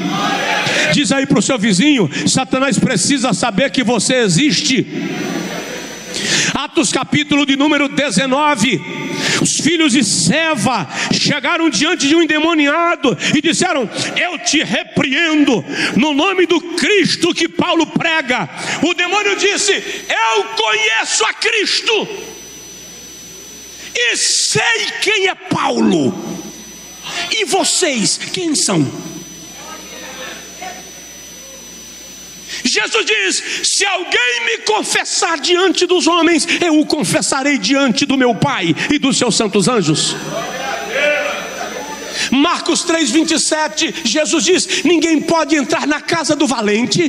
[SPEAKER 1] Diz aí para o seu vizinho, Satanás precisa saber que você existe. Atos capítulo de número 19. Os filhos de Seva chegaram diante de um endemoniado e disseram: eu te repreendo no nome do Cristo que Paulo prega. O demônio disse: eu conheço a Cristo e sei quem é Paulo. E vocês, quem são? Jesus diz: se alguém me confessar diante dos homens, eu o confessarei diante do meu Pai e dos seus santos anjos. Marcos 3:27, Jesus diz: ninguém pode entrar na casa do valente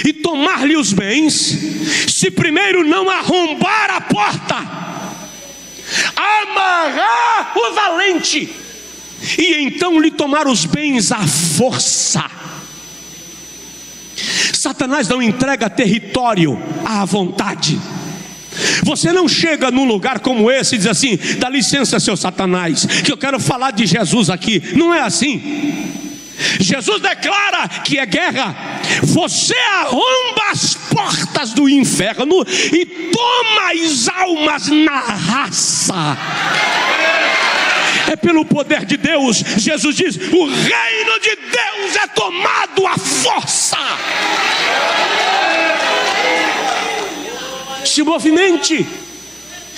[SPEAKER 1] e tomar-lhe os bens, se primeiro não arrombar a porta, amarrar o valente e então lhe tomar os bens à força. Satanás não entrega território à vontade. Você não chega num lugar como esse e diz assim: dá licença, seu Satanás, que eu quero falar de Jesus aqui. Não é assim. Jesus declara que é guerra. Você arromba as portas do inferno e toma as almas na raça. É pelo poder de Deus. Jesus diz: o reino de Deus é tomado à força. Se movimente,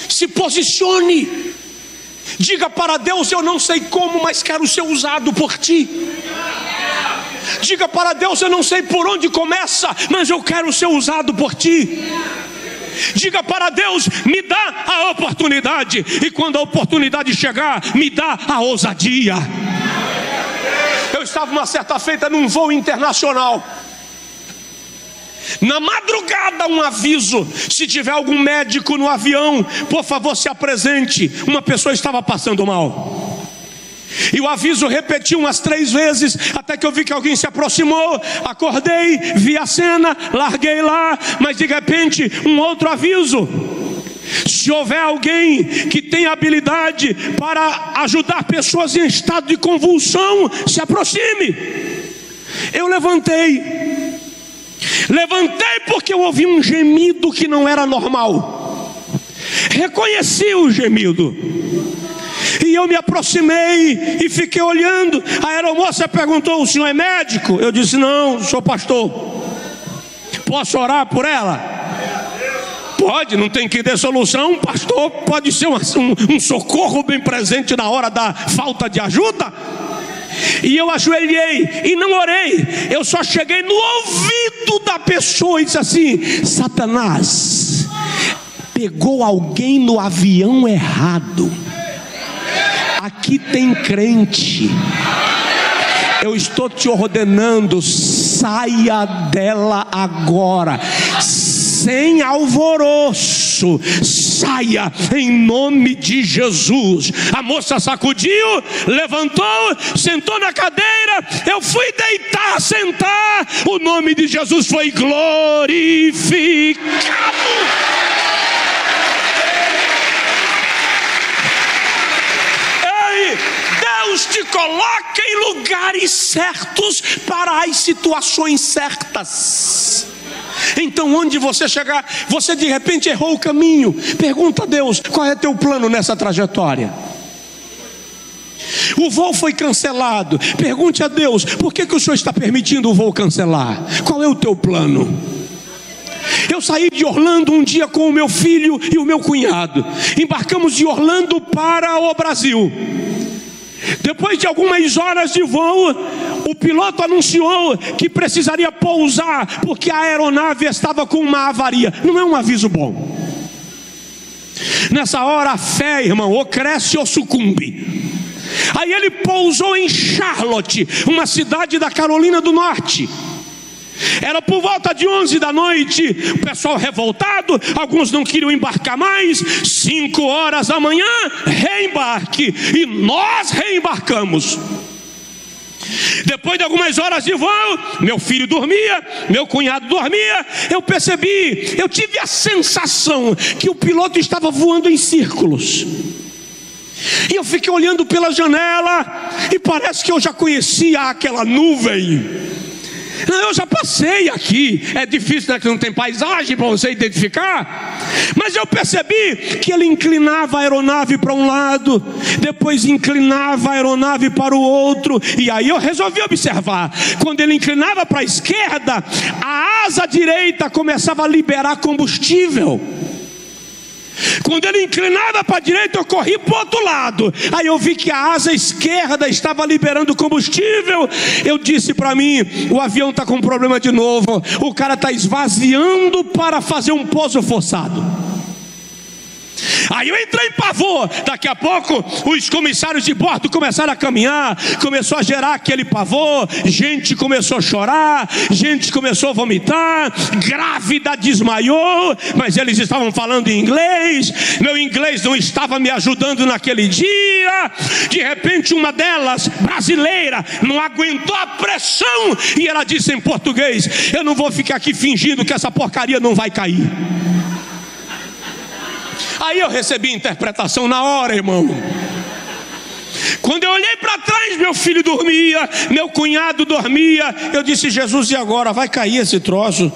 [SPEAKER 1] se posicione, diga para Deus: eu não sei como, mas quero ser usado por ti. Diga para Deus: eu não sei por onde começa, mas eu quero ser usado por ti. Diga para Deus: me dá a oportunidade, e quando a oportunidade chegar, me dá a ousadia. Eu estava uma certa feita num voo internacional. Na madrugada, um aviso: se tiver algum médico no avião, por favor se apresente. Uma pessoa estava passando mal. E o aviso repetiu umas 3 vezes, até que eu vi que alguém se aproximou. Acordei, vi a cena, larguei lá, mas de repente um outro aviso: Se houver alguém que tem habilidade para ajudar pessoas em estado de convulsão, se aproxime. Eu levantei porque eu ouvi um gemido que não era normal. Reconheci o gemido e eu me aproximei e fiquei olhando. A aeromoça perguntou: o senhor é médico? Eu disse: não, sou pastor. Posso orar por ela? Pode, não tem que ter solução. Um pastor pode ser um socorro bem presente na hora da falta de ajuda. E eu ajoelhei e não orei. Eu só cheguei no ouvido da pessoa e disse assim: Satanás pegou alguém no avião errado. Aqui tem crente. Eu estou te ordenando, saia dela agora, sem alvoroço, saia em nome de Jesus. A moça sacudiu, levantou, sentou na cadeira. Eu fui deitar, sentar. O nome de Jesus foi glorificado. Deus te coloca em lugares certos para as situações certas. Então, onde você chegar, você de repente errou o caminho. Pergunta a Deus: qual é teu plano nessa trajetória? O voo foi cancelado. Pergunte a Deus: por que o Senhor está permitindo o voo cancelar? Qual é o teu plano? Eu saí de Orlando um dia com o meu filho e o meu cunhado. Embarcamos de Orlando para o Brasil. Depois de algumas horas de voo, o piloto anunciou que precisaria pousar porque a aeronave estava com uma avaria. Não é um aviso bom. Nessa hora a fé, irmão, ou cresce ou sucumbe. Aí ele pousou em Charlotte, uma cidade da Carolina do Norte. Era por volta de 11 da noite, o pessoal revoltado, alguns não queriam embarcar mais. 5 horas da manhã, reembarque. E nós reembarcamos. Depois de algumas horas de voo, meu filho dormia, meu cunhado dormia. Eu tive a sensação que o piloto estava voando em círculos. E eu fiquei olhando pela janela e parece que eu já conhecia aquela nuvem. Eu já passei aqui. É difícil, né, que não tem paisagem para você identificar. Mas eu percebi que ele inclinava a aeronave para um lado, depois inclinava a aeronave para o outro. E aí eu resolvi observar. Quando ele inclinava para a esquerda, a asa direita começava a liberar combustível. Quando ele inclinava para a direita, eu corri para o outro lado. Aí eu vi que a asa esquerda estava liberando combustível. Eu disse para mim: o avião está com um problema de novo. O cara está esvaziando para fazer um pouso forçado. Aí eu entrei em pavor. Daqui a pouco os comissários de bordo começaram a caminhar. Começou a gerar aquele pavor. Gente começou a chorar, gente começou a vomitar, grávida desmaiou. Mas eles estavam falando em inglês. Meu inglês não estava me ajudando naquele dia. De repente uma delas, brasileira, não aguentou a pressão e ela disse em português: eu não vou ficar aqui fingindo que essa porcaria não vai cair. Aí eu recebi interpretação na hora, irmão. Quando eu olhei para trás, meu filho dormia, meu cunhado dormia. Eu disse: Jesus, e agora? Vai cair esse troço?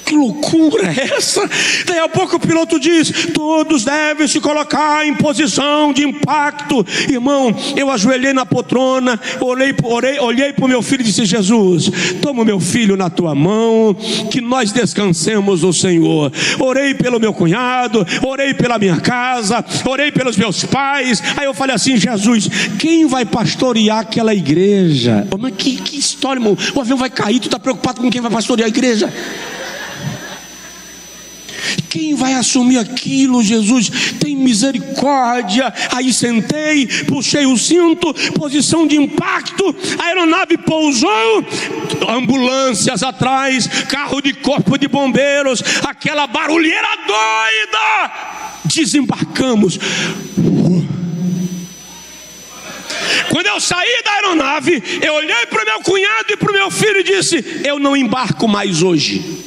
[SPEAKER 1] Que loucura é essa? Daí a pouco o piloto diz: todos devem se colocar em posição de impacto. Irmão, eu ajoelhei na poltrona, olhei para o meu filho e disse: Jesus, toma o meu filho na tua mão, que nós descansemos no Senhor. Orei pelo meu cunhado, orei pela minha casa, orei pelos meus pais. Aí eu falei assim: Jesus, quem vai pastorear aquela igreja? Mas que história, irmão? O avião vai cair, tu está preocupado com quem vai pastorear a igreja? Quem vai assumir aquilo, Jesus? Tem misericórdia. Aí sentei, puxei o cinto, posição de impacto. A aeronave pousou, ambulâncias atrás, carro de corpo de bombeiros, aquela barulheira doida. Desembarcamos. Quando eu saí da aeronave, eu olhei para o meu cunhado e para o meu filho e disse: eu não embarco mais hoje.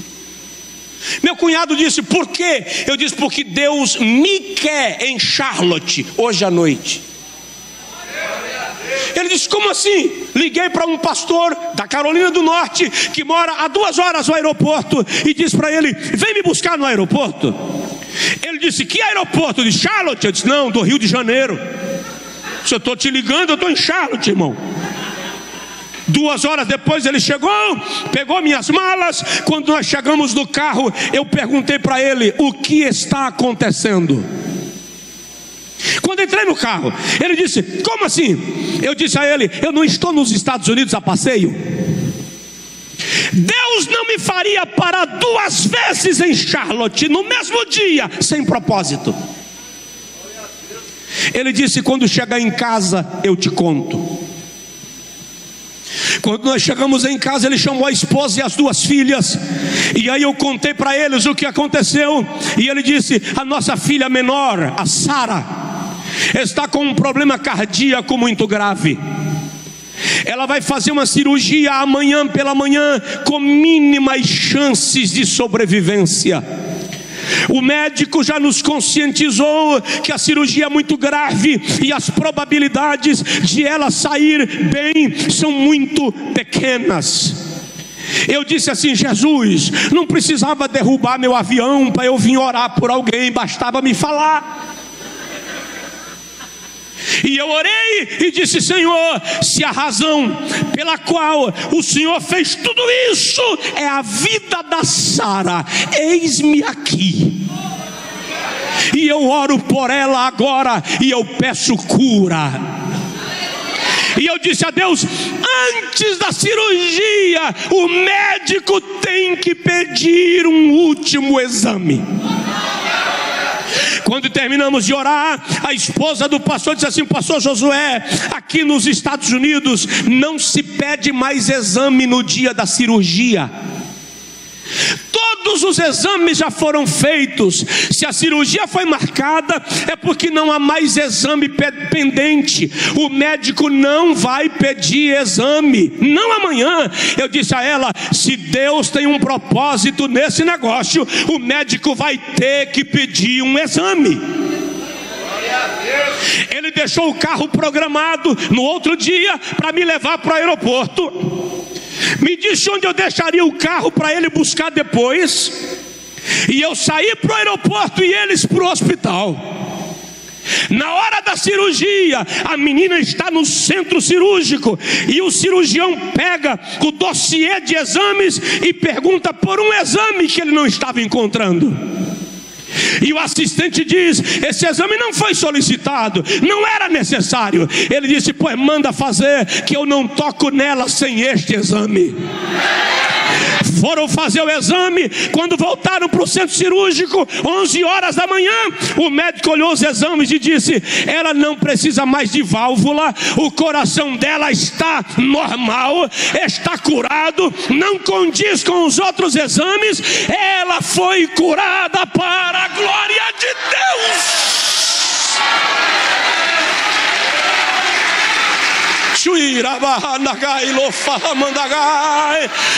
[SPEAKER 1] Meu cunhado disse: por quê? Eu disse: porque Deus me quer em Charlotte hoje à noite. Ele disse: como assim? Liguei para um pastor da Carolina do Norte que mora a 2 horas do aeroporto e disse para ele: vem me buscar no aeroporto. Ele disse: que aeroporto? De Charlotte? Eu disse: não, do Rio de Janeiro. Se eu estou te ligando, eu estou em Charlotte, irmão. 2 horas depois ele chegou, pegou minhas malas. Quando nós chegamos no carro, eu perguntei para ele: o que está acontecendo? Quando entrei no carro, ele disse: como assim? Eu disse a ele: eu não estou nos Estados Unidos a passeio. Deus não me faria parar 2 vezes em Charlotte no mesmo dia, sem propósito. Ele disse: quando chegar em casa eu te conto. Quando nós chegamos em casa, ele chamou a esposa e as 2 filhas, e aí eu contei para eles o que aconteceu. E ele disse: a nossa filha menor, a Sara, está com um problema cardíaco muito grave. Ela vai fazer uma cirurgia amanhã pela manhã, com mínimas chances de sobrevivência. O médico já nos conscientizou que a cirurgia é muito grave e as probabilidades de ela sair bem são muito pequenas. Eu disse assim: Jesus, não precisava derrubar meu avião para eu vir orar por alguém, bastava me falar. E eu orei e disse: Senhor, se a razão pela qual o Senhor fez tudo isso é a vida da Sara, eis-me aqui. E eu oro por ela agora e eu peço cura. E eu disse a Deus: antes da cirurgia, o médico tem que pedir um último exame. Quando terminamos de orar, a esposa do pastor disse assim: pastor Josué, aqui nos Estados Unidos não se pede mais exame no dia da cirurgia. Todos os exames já foram feitos. Se a cirurgia foi marcada, é porque não há mais exame pendente. O médico não vai pedir exame, não amanhã. Eu disse a ela: se Deus tem um propósito nesse negócio, o médico vai ter que pedir um exame. Ele deixou o carro programado no outro dia para me levar para o aeroporto. Me disse onde eu deixaria o carro para ele buscar depois. E eu saí para o aeroporto e eles para o hospital. Na hora da cirurgia, a menina está no centro cirúrgico e o cirurgião pega o dossiê de exames e pergunta por um exame que ele não estava encontrando. E o assistente diz: esse exame não foi solicitado, não era necessário. Ele disse: pois manda fazer, que eu não toco nela sem este exame. Foram fazer o exame. Quando voltaram para o centro cirúrgico, 11 horas da manhã, o médico olhou os exames e disse: ela não precisa mais de válvula, o coração dela está normal, está curado, não condiz com os outros exames, ela foi curada para a glória de Deus.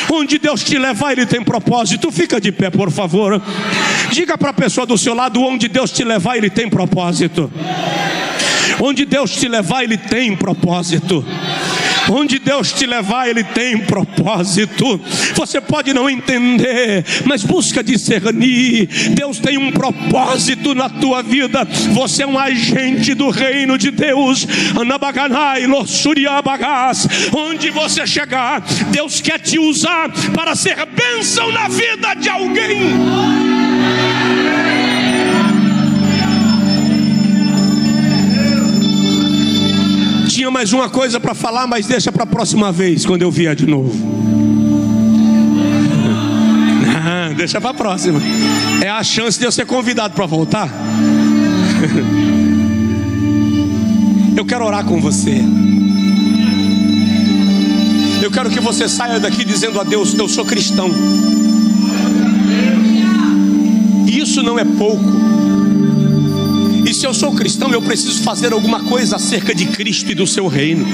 [SPEAKER 1] Onde Deus te levar, Ele tem propósito. Fica de pé, por favor. Diga para a pessoa do seu lado: onde Deus te levar, Ele tem propósito. Onde Deus te levar, Ele tem propósito. Onde Deus te levar, Ele tem propósito. Você pode não entender, mas busca discernir. Deus tem um propósito na tua vida. Você é um agente do reino de Deus. Onde você chegar, Deus quer te usar para ser bênção na vida de alguém. Tinha mais uma coisa para falar, mas deixa para a próxima vez, quando eu vier de novo. Deixa para a próxima. É a chance de eu ser convidado para voltar. Eu quero orar com você. Eu quero que você saia daqui dizendo a Deus: eu sou cristão. E isso não é pouco. E se eu sou cristão, eu preciso fazer alguma coisa acerca de Cristo e do seu reino.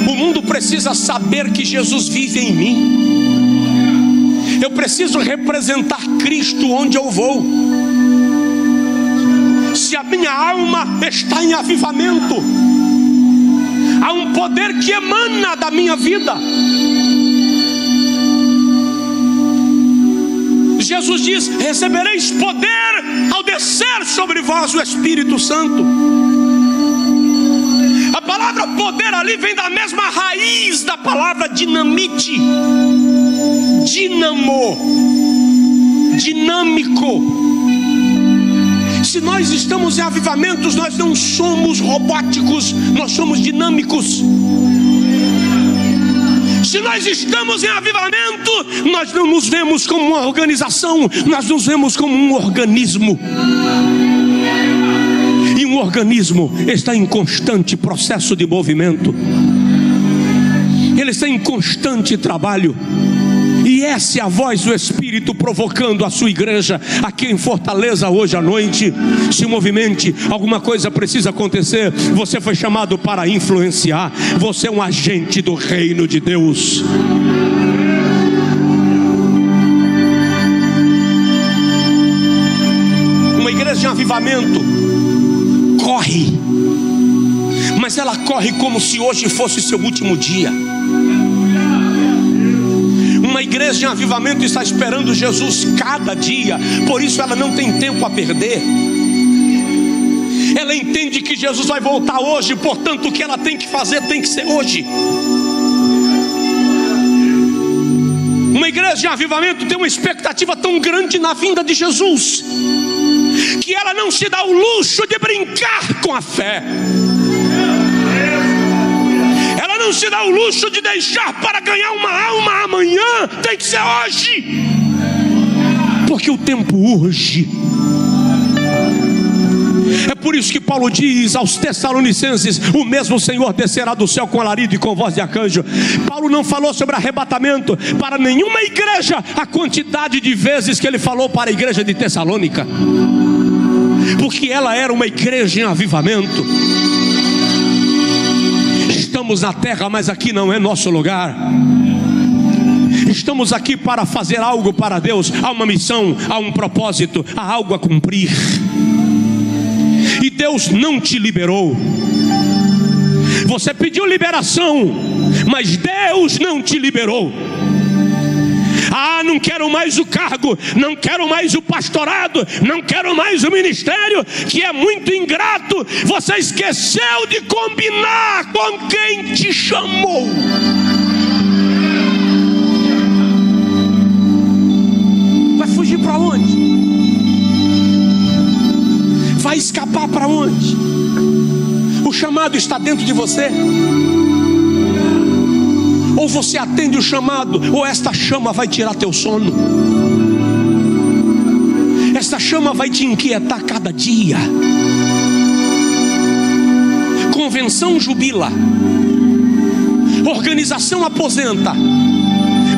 [SPEAKER 1] O mundo precisa saber que Jesus vive em mim. Eu preciso representar Cristo onde eu vou. Se a minha alma está em avivamento, há um poder que emana da minha vida. Jesus diz: recebereis poder ao descer sobre vós o Espírito Santo. A palavra poder ali vem da mesma raiz da palavra dinamite. Dinamo, dinâmico. Se nós estamos em avivamentos, nós não somos robóticos, nós somos dinâmicos. Se nós estamos em avivamento, nós não nos vemos como uma organização, nós nos vemos como um organismo. E um organismo está em constante processo de movimento. Ele está em constante trabalho. E essa é a voz do Espírito provocando a sua igreja aqui em Fortaleza hoje à noite. Se movimente, alguma coisa precisa acontecer. Você foi chamado para influenciar. Você é um agente do reino de Deus. Uma igreja em avivamento corre, mas ela corre como se hoje fosse seu último dia. Uma igreja em avivamento está esperando Jesus cada dia, por isso ela não tem tempo a perder. Ela entende que Jesus vai voltar hoje, portanto o que ela tem que fazer tem que ser hoje. Uma igreja em avivamento tem uma expectativa tão grande na vinda de Jesus, que ela não se dá o luxo de brincar com a fé. Ela não se dá o luxo de deixar para ganhar uma alma amanhã. Tem que ser hoje, porque o tempo urge. É por isso que Paulo diz aos Tessalonicenses: o mesmo Senhor descerá do céu com alarido e com voz de arcanjo. Paulo não falou sobre arrebatamento para nenhuma igreja a quantidade de vezes que ele falou para a igreja de Tessalônica, porque ela era uma igreja em avivamento. Estamos na terra, mas aqui não é nosso lugar. Estamos aqui para fazer algo para Deus. Há uma missão, há um propósito, há algo a cumprir. E Deus não te liberou. Você pediu liberação, mas Deus não te liberou. Ah, não quero mais o cargo, não quero mais o pastorado, não quero mais o ministério, que é muito ingrato. Você esqueceu de combinar com quem te chamou. Vai fugir para onde? Vai escapar para onde? O chamado está dentro de você. Ou você atende o chamado, ou esta chama vai tirar teu sono. Esta chama vai te inquietar cada dia. Convenção jubila, organização aposenta,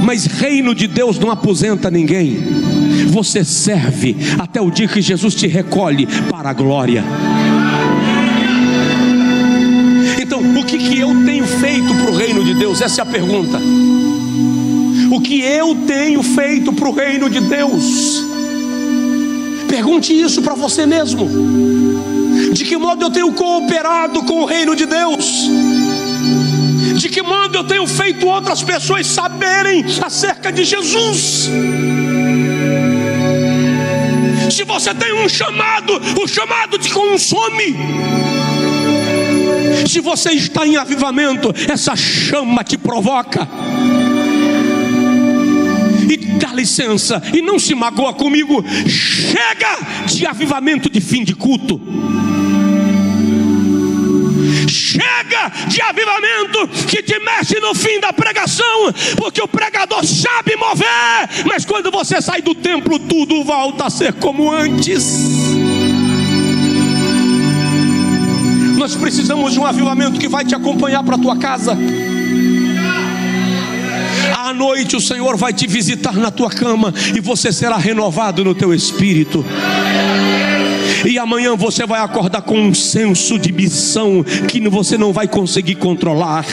[SPEAKER 1] mas reino de Deus não aposenta ninguém. Você serve até o dia que Jesus te recolhe para a glória. Então, o que eu tenho feito para o reino de Deus? Essa é a pergunta. O que eu tenho feito para o reino de Deus? Pergunte isso para você mesmo. De que modo eu tenho cooperado com o reino de Deus? De que modo eu tenho feito outras pessoas saberem acerca de Jesus? Se você tem um chamado, o chamado te consome. Se você está em avivamento, essa chama te provoca. E dá licença, e não se magoa comigo. Chega de avivamento de fim de culto. Chega de avivamento que te mexe no fim da pregação, porque o pregador sabe mover, mas quando você sai do templo, tudo volta a ser como antes. Nós precisamos de um avivamento que vai te acompanhar para a tua casa. À noite o Senhor vai te visitar na tua cama, e você será renovado no teu espírito. E amanhã você vai acordar com um senso de missão que você não vai conseguir controlar.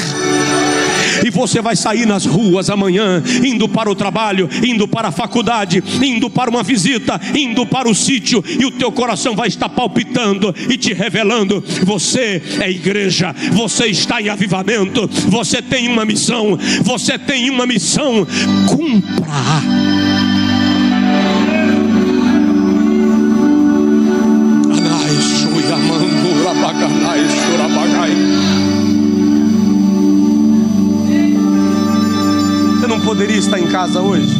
[SPEAKER 1] e você vai sair nas ruas amanhã, indo para o trabalho, indo para a faculdade, indo para uma visita, indo para o sítio, e o teu coração vai estar palpitando e te revelando: você é igreja, você está em avivamento, você tem uma missão, você tem uma missão. Cumpra. Eu não poderia estar em casa hoje.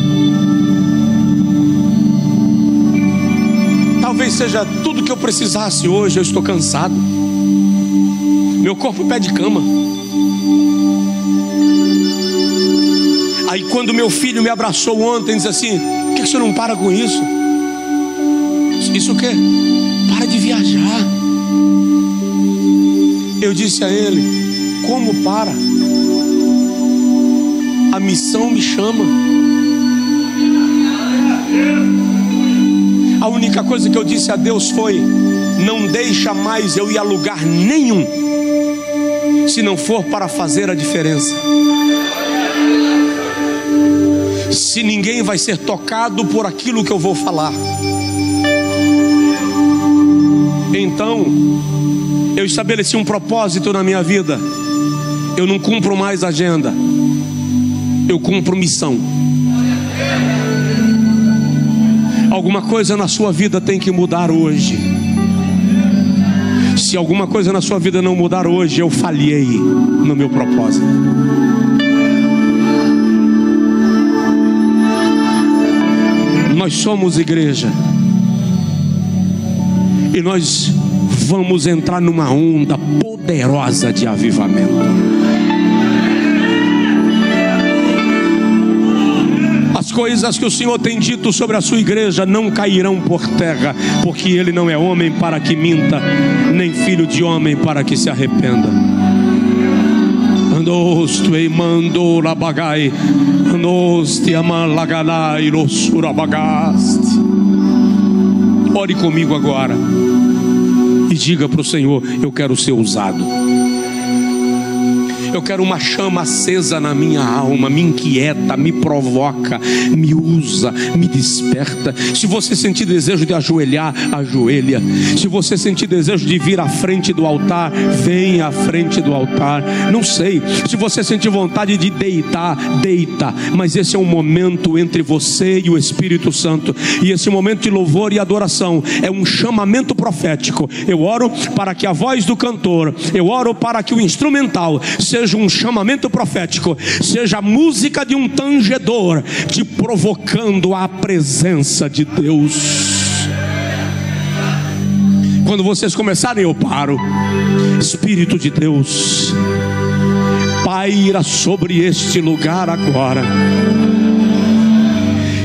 [SPEAKER 1] Talvez seja tudo que eu precisasse hoje. Eu estou cansado, meu corpo pede cama. Aí quando meu filho me abraçou ontem, disse assim: por que você não para com isso? Isso o quê? Para de viajar. Eu disse a ele: como para? A missão me chama. A única coisa que eu disse a Deus foi: não deixa mais eu ir a lugar nenhum, se não for para fazer a diferença. Se ninguém vai ser tocado por aquilo que eu vou falar. Então eu estabeleci um propósito na minha vida. Eu não cumpro mais agenda, eu cumpro missão. Alguma coisa na sua vida tem que mudar hoje. Se alguma coisa na sua vida não mudar hoje, eu falhei no meu propósito. Nós somos igreja, e nós vamos entrar numa onda poderosa de avivamento. As coisas que o Senhor tem dito sobre a sua igreja não cairão por terra, porque Ele não é homem para que minta, nem filho de homem para que se arrependa. Ore comigo agora e diga para o Senhor: eu quero ser usado. Eu quero uma chama acesa na minha alma, me inquieta, me provoca, me usa, me desperta. Se você sentir desejo de ajoelhar, ajoelha. Se você sentir desejo de vir à frente do altar, venha à frente do altar. Não sei, se você sentir vontade de deitar, deita. Mas esse é um momento entre você e o Espírito Santo. E esse momento de louvor e adoração é um chamamento profético. Eu oro para que a voz do cantor, eu oro para que o instrumental seja um chamamento profético, seja a música de um tangedor, te provocando à presença de Deus. Quando vocês começarem, eu paro. Espírito de Deus, paira sobre este lugar agora.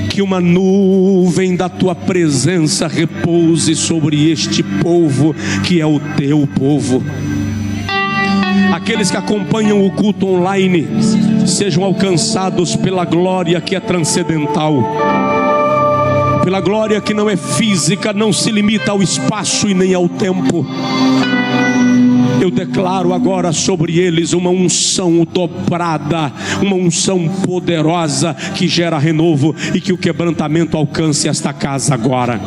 [SPEAKER 1] Que uma nuvem da tua presença repouse sobre este povo, que é o teu povo. Aqueles que acompanham o culto online sejam alcançados pela glória que é transcendental, pela glória que não é física, não se limita ao espaço e nem ao tempo. Eu declaro agora sobre eles uma unção dobrada, uma unção poderosa que gera renovo, e que o quebrantamento alcance esta casa agora.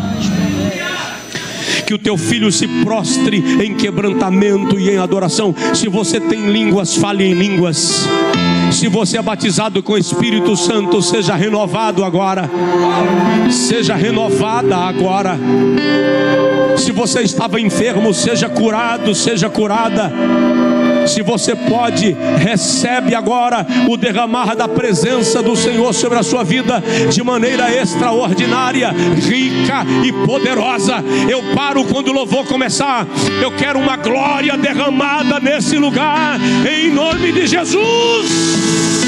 [SPEAKER 1] Que o teu filho se prostre em quebrantamento e em adoração. Se você tem línguas, fale em línguas. Se você é batizado com o Espírito Santo, seja renovado agora. Seja renovada agora. Se você estava enfermo, seja curado, seja curada. Se você pode, recebe agora o derramar da presença do Senhor sobre a sua vida de maneira extraordinária, rica e poderosa. Eu paro quando o louvor começar. Eu quero uma glória derramada nesse lugar, em nome de Jesus.